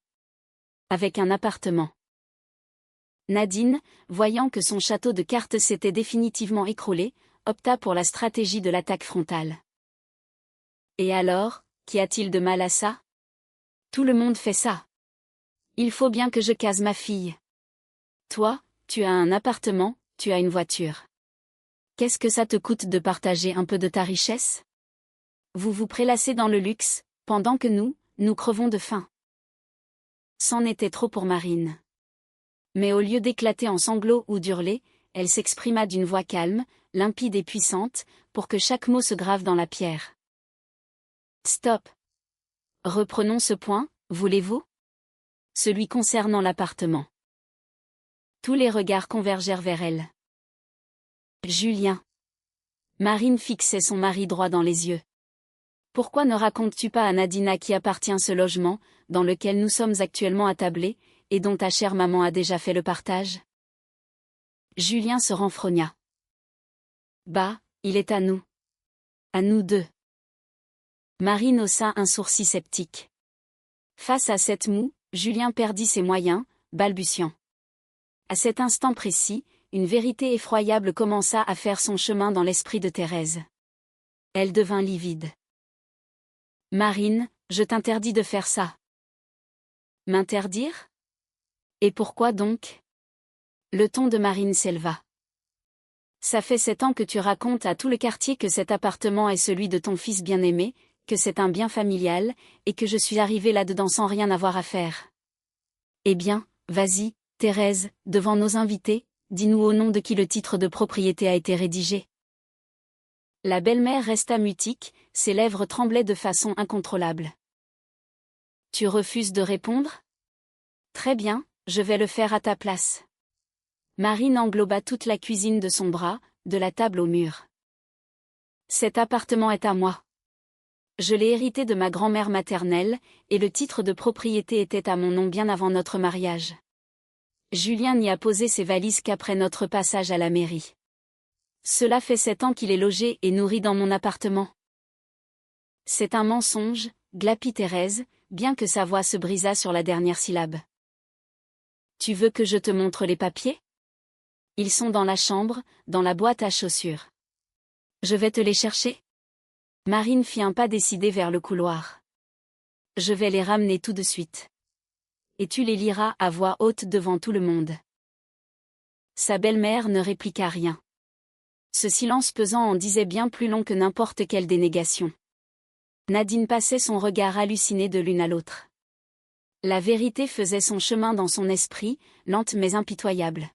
Avec un appartement. Nadine, voyant que son château de cartes s'était définitivement écroulé, opta pour la stratégie de l'attaque frontale. Et alors, qu'y a-t-il de mal à ça? Tout le monde fait ça. Il faut bien que je case ma fille. Toi, tu as un appartement, tu as une voiture. Qu'est-ce que ça te coûte de partager un peu de ta richesse? Vous vous prélassez dans le luxe, pendant que nous crevons de faim. C'en était trop pour Marine. Mais au lieu d'éclater en sanglots ou d'hurler, elle s'exprima d'une voix calme, limpide et puissante, pour que chaque mot se grave dans la pierre. Stop. Reprenons ce point, voulez-vous? Celui concernant l'appartement. Tous les regards convergèrent vers elle. Julien. Marine fixait son mari droit dans les yeux. Pourquoi ne racontes-tu pas à Nadine à qui appartient ce logement, dans lequel nous sommes actuellement attablés, et dont ta chère maman a déjà fait le partage? Julien se renfrogna. Bah, il est à nous. À nous deux. Marine haussa un sourcil sceptique. Face à cette moue, Julien perdit ses moyens, balbutiant. À cet instant précis, une vérité effroyable commença à faire son chemin dans l'esprit de Thérèse. Elle devint livide. Marine, je t'interdis de faire ça. M'interdire? Et pourquoi donc? Le ton de Marine s'éleva. Ça fait 7 ans que tu racontes à tout le quartier que cet appartement est celui de ton fils bien-aimé, que c'est un bien familial, et que je suis arrivée là-dedans sans rien avoir à faire. Eh bien, vas-y, Thérèse, devant nos invités, dis-nous au nom de qui le titre de propriété a été rédigé. La belle-mère resta mutique, ses lèvres tremblaient de façon incontrôlable. Tu refuses de répondre? Très bien, je vais le faire à ta place. Marine engloba toute la cuisine de son bras, de la table au mur. Cet appartement est à moi. Je l'ai hérité de ma grand-mère maternelle, et le titre de propriété était à mon nom bien avant notre mariage. Julien n'y a posé ses valises qu'après notre passage à la mairie. Cela fait 7 ans qu'il est logé et nourri dans mon appartement. C'est un mensonge, glapit Thérèse, bien que sa voix se brisât sur la dernière syllabe. Tu veux que je te montre les papiers? Ils sont dans la chambre, dans la boîte à chaussures. Je vais te les chercher? Marine fit un pas décidé vers le couloir. Je vais les ramener tout de suite. Et tu les liras à voix haute devant tout le monde. Sa belle-mère ne répliqua rien. Ce silence pesant en disait bien plus long que n'importe quelle dénégation. Nadine passait son regard halluciné de l'une à l'autre. La vérité faisait son chemin dans son esprit, lente mais impitoyable.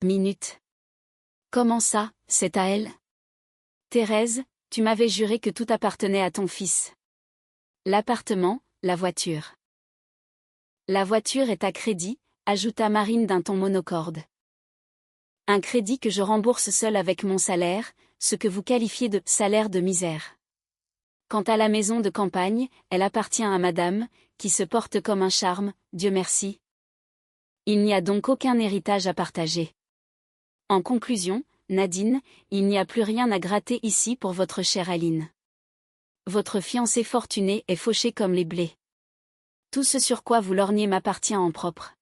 Minute. Comment ça, c'est à elle? Thérèse, tu m'avais juré que tout appartenait à ton fils. L'appartement, la voiture. La voiture est à crédit, ajouta Marine d'un ton monocorde. Un crédit que je rembourse seul avec mon salaire, ce que vous qualifiez de salaire de misère. Quant à la maison de campagne, elle appartient à madame, qui se porte comme un charme, Dieu merci. Il n'y a donc aucun héritage à partager. En conclusion, Nadine, il n'y a plus rien à gratter ici pour votre chère Aline. Votre fiancé fortuné est fauché comme les blés. Tout ce sur quoi vous lorgnez m'appartient en propre.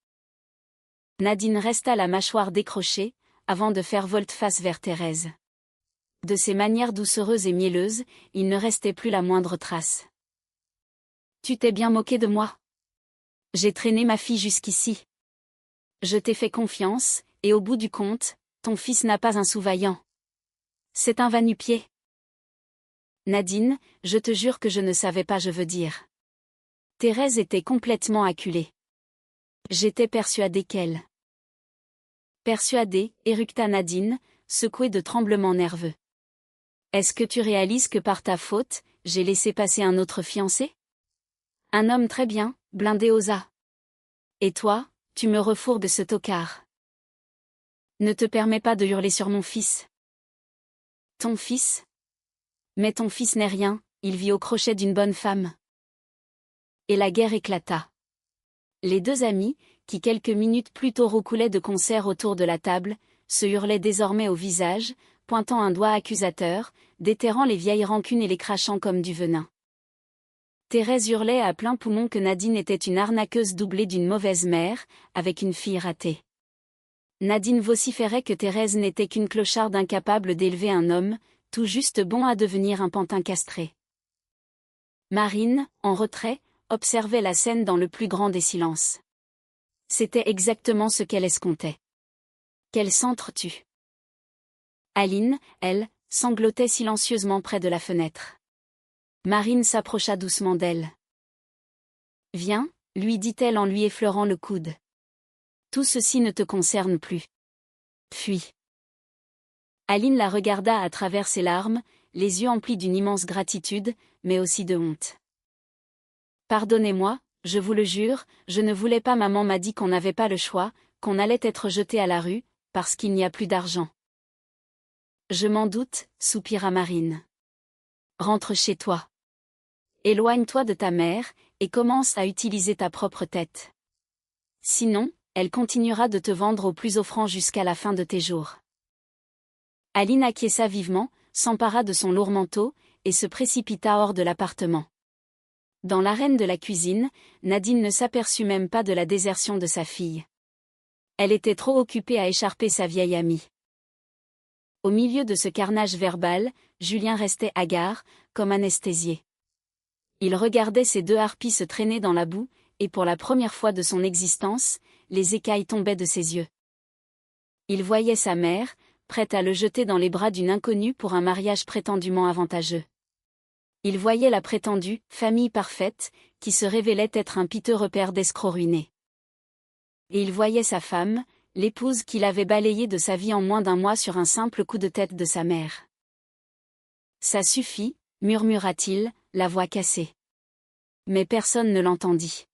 Nadine resta la mâchoire décrochée, avant de faire volte-face vers Thérèse. De ses manières doucereuses et mielleuses, il ne restait plus la moindre trace. Tu t'es bien moqué de moi. J'ai traîné ma fille jusqu'ici. Je t'ai fait confiance, et au bout du compte, ton fils n'a pas un sous-vaillant. C'est un va-nu-pied. Nadine, je te jure que je ne savais pas, je veux dire. Thérèse était complètement acculée. J'étais persuadée qu'elle. Persuadée, éructa Nadine, secouée de tremblements nerveux. Est-ce que tu réalises que par ta faute, j'ai laissé passer un autre fiancé? Un homme très bien, blindé aux as. Et toi, tu me refourbes ce tocard. Ne te permets pas de hurler sur mon fils. Ton fils? Mais ton fils n'est rien, il vit au crochet d'une bonne femme. Et la guerre éclata. Les deux amis, qui quelques minutes plus tôt roucoulaient de concert autour de la table, se hurlaient désormais au visage, pointant un doigt accusateur, déterrant les vieilles rancunes et les crachant comme du venin. Thérèse hurlait à plein poumon que Nadine était une arnaqueuse doublée d'une mauvaise mère, avec une fille ratée. Nadine vociférait que Thérèse n'était qu'une clocharde incapable d'élever un homme, tout juste bon à devenir un pantin castré. Marine, en retrait, observait la scène dans le plus grand des silences. C'était exactement ce qu'elle escomptait. Quel centre tue. Aline, elle, sanglotait silencieusement près de la fenêtre. Marine s'approcha doucement d'elle. « Viens », lui dit-elle en lui effleurant le coude. « Tout ceci ne te concerne plus. Fuis. » Aline la regarda à travers ses larmes, les yeux emplis d'une immense gratitude, mais aussi de honte. « Pardonnez-moi, je vous le jure, je ne voulais pas, maman m'a dit qu'on n'avait pas le choix, qu'on allait être jeté à la rue, parce qu'il n'y a plus d'argent. » Je m'en doute, soupira Marine. Rentre chez toi. Éloigne-toi de ta mère, et commence à utiliser ta propre tête. Sinon, elle continuera de te vendre au plus offrant jusqu'à la fin de tes jours. Aline acquiesça vivement, s'empara de son lourd manteau, et se précipita hors de l'appartement. Dans l'arène de la cuisine, Nadine ne s'aperçut même pas de la désertion de sa fille. Elle était trop occupée à écharper sa vieille amie. Au milieu de ce carnage verbal, Julien restait hagard, comme anesthésié. Il regardait ses deux harpies se traîner dans la boue, et pour la première fois de son existence, les écailles tombaient de ses yeux. Il voyait sa mère, prête à le jeter dans les bras d'une inconnue pour un mariage prétendument avantageux. Il voyait la prétendue « famille parfaite » qui se révélait être un piteux repère d'escrocs ruinés. Et il voyait sa femme, l'épouse qu'il avait balayée de sa vie en moins d'un mois sur un simple coup de tête de sa mère. « Ça suffit », murmura-t-il, la voix cassée. Mais personne ne l'entendit.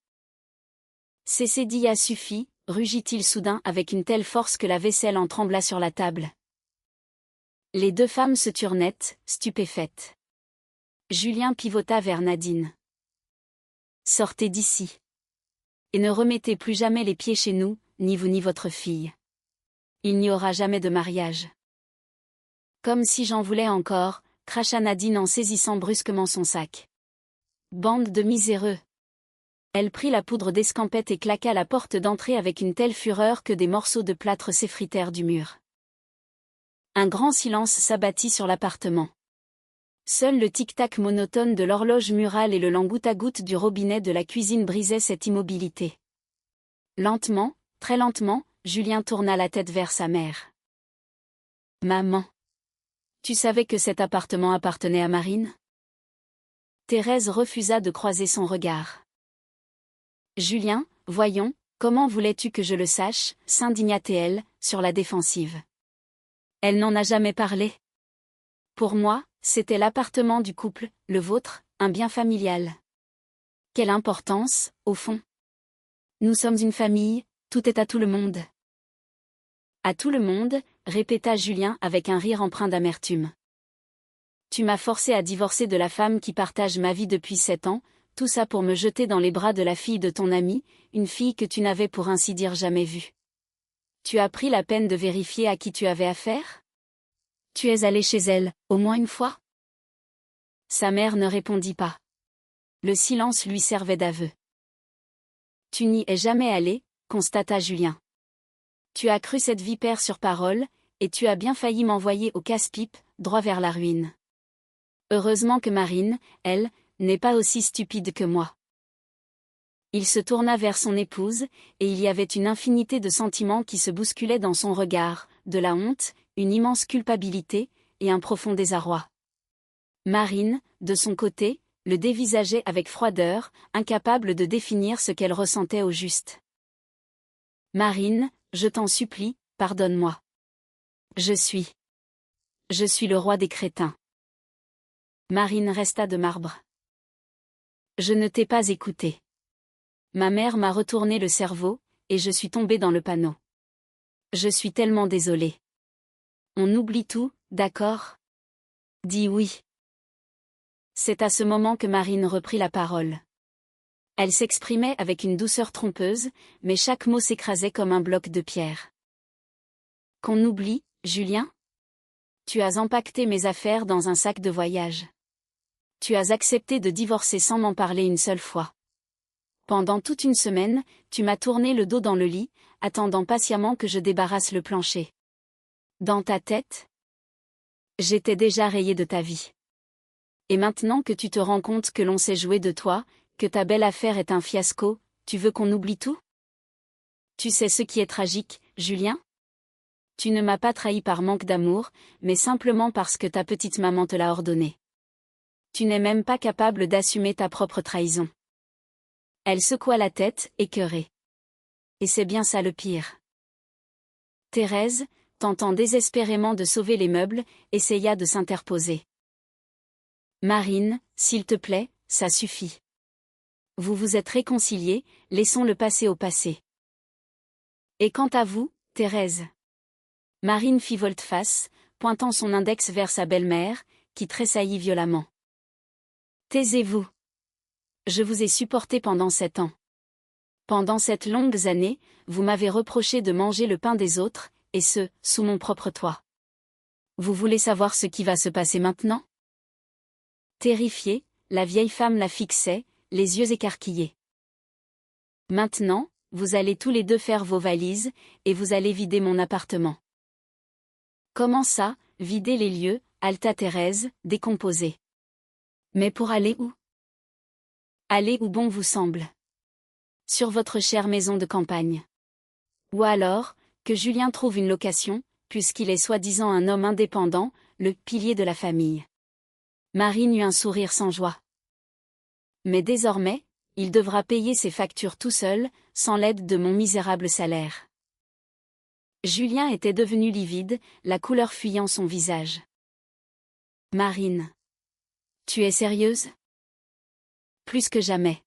« Cessez d'y a suffi », rugit-il soudain avec une telle force que la vaisselle en trembla sur la table. Les deux femmes se turent net, stupéfaites. Julien pivota vers Nadine. « Sortez d'ici. Et ne remettez plus jamais les pieds chez nous, ni vous ni votre fille. Il n'y aura jamais de mariage. » Comme si j'en voulais encore, cracha Nadine en saisissant brusquement son sac. Bande de miséreux. Elle prit la poudre d'escampette et claqua la porte d'entrée avec une telle fureur que des morceaux de plâtre s'effritèrent du mur. Un grand silence s'abattit sur l'appartement. Seul le tic-tac monotone de l'horloge murale et le goutte-à-goutte du robinet de la cuisine brisaient cette immobilité. Lentement, très lentement, Julien tourna la tête vers sa mère. « Maman. Tu savais que cet appartement appartenait à Marine ?» Thérèse refusa de croiser son regard. « Julien, voyons, comment voulais-tu que je le sache ?» s'indigna-t-elle, sur la défensive. Elle n'en a jamais parlé. Pour moi, c'était l'appartement du couple, le vôtre, un bien familial. Quelle importance, au fond. Nous sommes une famille, tout est à tout le monde. À tout le monde, répéta Julien avec un rire empreint d'amertume. Tu m'as forcé à divorcer de la femme qui partage ma vie depuis 7 ans, tout ça pour me jeter dans les bras de la fille de ton ami, une fille que tu n'avais pour ainsi dire jamais vue. Tu as pris la peine de vérifier à qui tu avais affaire ? Tu es allé chez elle, au moins une fois ? Sa mère ne répondit pas. Le silence lui servait d'aveu. Tu n'y es jamais allé, constata Julien. Tu as cru cette vipère sur parole, et tu as bien failli m'envoyer au casse-pipe, droit vers la ruine. Heureusement que Marine, elle, n'est pas aussi stupide que moi. Il se tourna vers son épouse, et il y avait une infinité de sentiments qui se bousculaient dans son regard, de la honte, une immense culpabilité, et un profond désarroi. Marine, de son côté, le dévisageait avec froideur, incapable de définir ce qu'elle ressentait au juste. « Marine, je t'en supplie, pardonne-moi. Je suis le roi des crétins. » Marine resta de marbre. « Je ne t'ai pas écouté. Ma mère m'a retourné le cerveau, et je suis tombée dans le panneau. Je suis tellement désolée. On oublie tout, d'accord ? Dis oui. » C'est à ce moment que Marine reprit la parole. Elle s'exprimait avec une douceur trompeuse, mais chaque mot s'écrasait comme un bloc de pierre. « Qu'on oublie, Julien ? Tu as empaqueté mes affaires dans un sac de voyage. Tu as accepté de divorcer sans m'en parler une seule fois. Pendant toute une semaine, tu m'as tourné le dos dans le lit, attendant patiemment que je débarrasse le plancher. Dans ta tête, j'étais déjà rayé de ta vie. Et maintenant que tu te rends compte que l'on s'est joué de toi, que ta belle affaire est un fiasco, tu veux qu'on oublie tout? Tu sais ce qui est tragique, Julien? Tu ne m'as pas trahi par manque d'amour, mais simplement parce que ta petite maman te l'a ordonné. Tu n'es même pas capable d'assumer ta propre trahison. Elle secoua la tête, écœurée. Et c'est bien ça le pire. Thérèse, tentant désespérément de sauver les meubles, essaya de s'interposer. Marine, s'il te plaît, ça suffit. Vous vous êtes réconciliés, laissons le passé au passé. Et quant à vous, Thérèse? Marine fit volte-face, pointant son index vers sa belle-mère, qui tressaillit violemment. Taisez-vous. Je vous ai supporté pendant 7 ans. Pendant cette longues années, vous m'avez reproché de manger le pain des autres, et ce, sous mon propre toit. Vous voulez savoir ce qui va se passer maintenant? Terrifiée, la vieille femme la fixait, les yeux écarquillés. Maintenant, vous allez tous les deux faire vos valises, et vous allez vider mon appartement. Comment ça, vider les lieux, halta Thérèse, décomposée. Mais pour aller où? Aller où bon vous semble. Sur votre chère maison de campagne. Ou alors, que Julien trouve une location, puisqu'il est soi-disant un homme indépendant, le pilier de la famille. Marine eut un sourire sans joie. Mais désormais, il devra payer ses factures tout seul, sans l'aide de mon misérable salaire. Julien était devenu livide, la couleur fuyant son visage. Marine. Tu es sérieuse? Plus que jamais.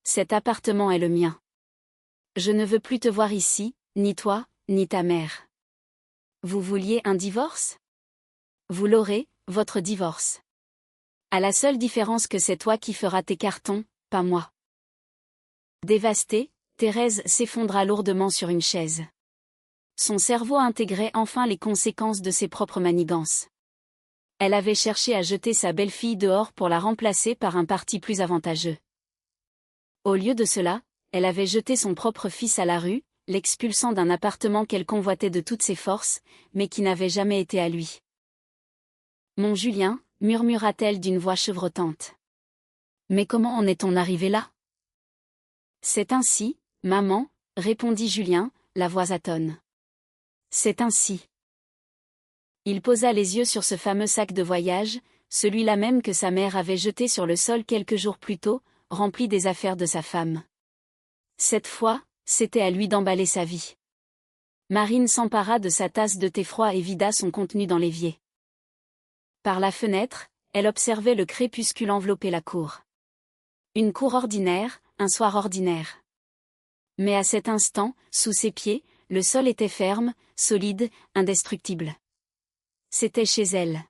Cet appartement est le mien. Je ne veux plus te voir ici, ni toi, ni ta mère. Vous vouliez un divorce? Vous l'aurez, votre divorce. À la seule différence que c'est toi qui feras tes cartons, pas moi. Dévastée, Thérèse s'effondra lourdement sur une chaise. Son cerveau intégrait enfin les conséquences de ses propres manigances. Elle avait cherché à jeter sa belle-fille dehors pour la remplacer par un parti plus avantageux. Au lieu de cela, elle avait jeté son propre fils à la rue, l'expulsant d'un appartement qu'elle convoitait de toutes ses forces, mais qui n'avait jamais été à lui. Mon Julien, murmura-t-elle d'une voix chevrotante. Mais comment en est-on arrivé là? C'est ainsi, maman, répondit Julien, la voix atone. C'est ainsi. Il posa les yeux sur ce fameux sac de voyage, celui-là même que sa mère avait jeté sur le sol quelques jours plus tôt, rempli des affaires de sa femme. Cette fois, c'était à lui d'emballer sa vie. Marine s'empara de sa tasse de thé froid et vida son contenu dans l'évier. Par la fenêtre, elle observait le crépuscule envelopper la cour. Une cour ordinaire, un soir ordinaire. Mais à cet instant, sous ses pieds, le sol était ferme, solide, indestructible. C'était chez elle.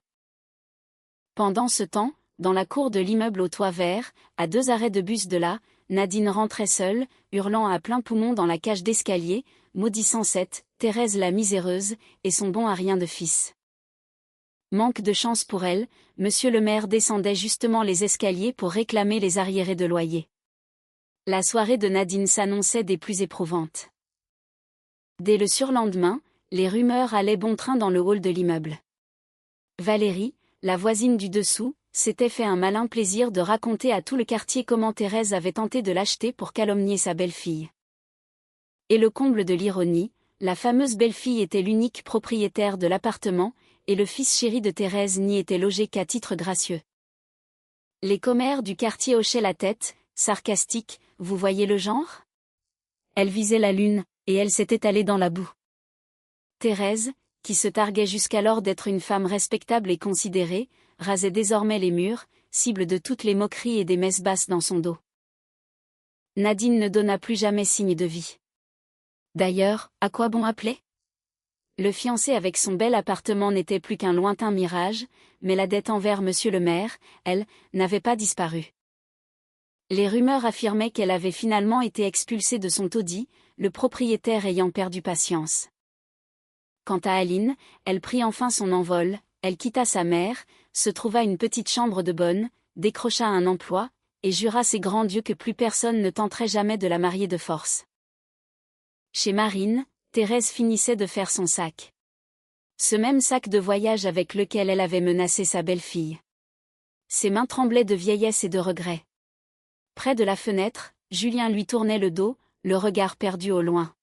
Pendant ce temps, dans la cour de l'immeuble au toit vert, à 2 arrêts de bus de là, Nadine rentrait seule, hurlant à plein poumon dans la cage d'escalier, maudissant cette Thérèse la miséreuse, et son bon à rien de fils. Manque de chance pour elle, monsieur le maire descendait justement les escaliers pour réclamer les arriérés de loyer. La soirée de Nadine s'annonçait des plus éprouvantes. Dès le surlendemain, les rumeurs allaient bon train dans le hall de l'immeuble. Valérie, la voisine du dessous, s'était fait un malin plaisir de raconter à tout le quartier comment Thérèse avait tenté de l'acheter pour calomnier sa belle-fille. Et le comble de l'ironie, la fameuse belle-fille était l'unique propriétaire de l'appartement, et le fils chéri de Thérèse n'y était logé qu'à titre gracieux. Les commères du quartier hochaient la tête, sarcastiques, vous voyez le genre? Elle visait la lune, et elle s'était allée dans la boue. Thérèse, qui se targuait jusqu'alors d'être une femme respectable et considérée, rasait désormais les murs, cible de toutes les moqueries et des messes basses dans son dos. Nadine ne donna plus jamais signe de vie. D'ailleurs, à quoi bon appeler? Le fiancé avec son bel appartement n'était plus qu'un lointain mirage, mais la dette envers monsieur le maire, elle, n'avait pas disparu. Les rumeurs affirmaient qu'elle avait finalement été expulsée de son taudis, le propriétaire ayant perdu patience. Quant à Aline, elle prit enfin son envol, elle quitta sa mère, se trouva une petite chambre de bonne, décrocha un emploi, et jura ses grands dieux que plus personne ne tenterait jamais de la marier de force. Chez Marine, Thérèse finissait de faire son sac. Ce même sac de voyage avec lequel elle avait menacé sa belle-fille. Ses mains tremblaient de vieillesse et de regret. Près de la fenêtre, Julien lui tournait le dos, le regard perdu au loin.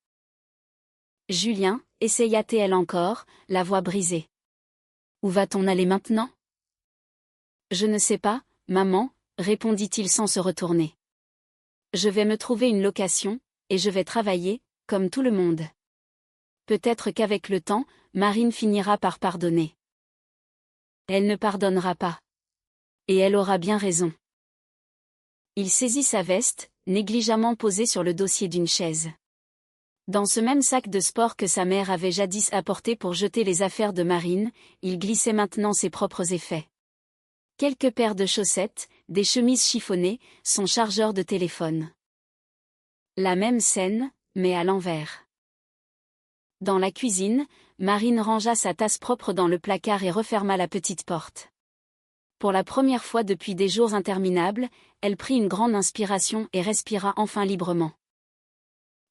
« Julien » essaya-t-elle encore, la voix brisée. « Où va-t-on aller maintenant ?»« Je ne sais pas, maman, » répondit-il sans se retourner. « Je vais me trouver une location, et je vais travailler, comme tout le monde. Peut-être qu'avec le temps, Marine finira par pardonner. Elle ne pardonnera pas. Et elle aura bien raison. » Il saisit sa veste, négligemment posée sur le dossier d'une chaise. Dans ce même sac de sport que sa mère avait jadis apporté pour jeter les affaires de Marine, il glissait maintenant ses propres effets. Quelques paires de chaussettes, des chemises chiffonnées, son chargeur de téléphone. La même scène, mais à l'envers. Dans la cuisine, Marine rangea sa tasse propre dans le placard et referma la petite porte. Pour la première fois depuis des jours interminables, elle prit une grande inspiration et respira enfin librement.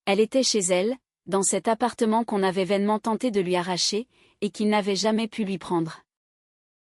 Elle était chez elle, dans cet appartement qu'on avait vainement tenté de lui arracher, et qu'il n'avait jamais pu lui prendre.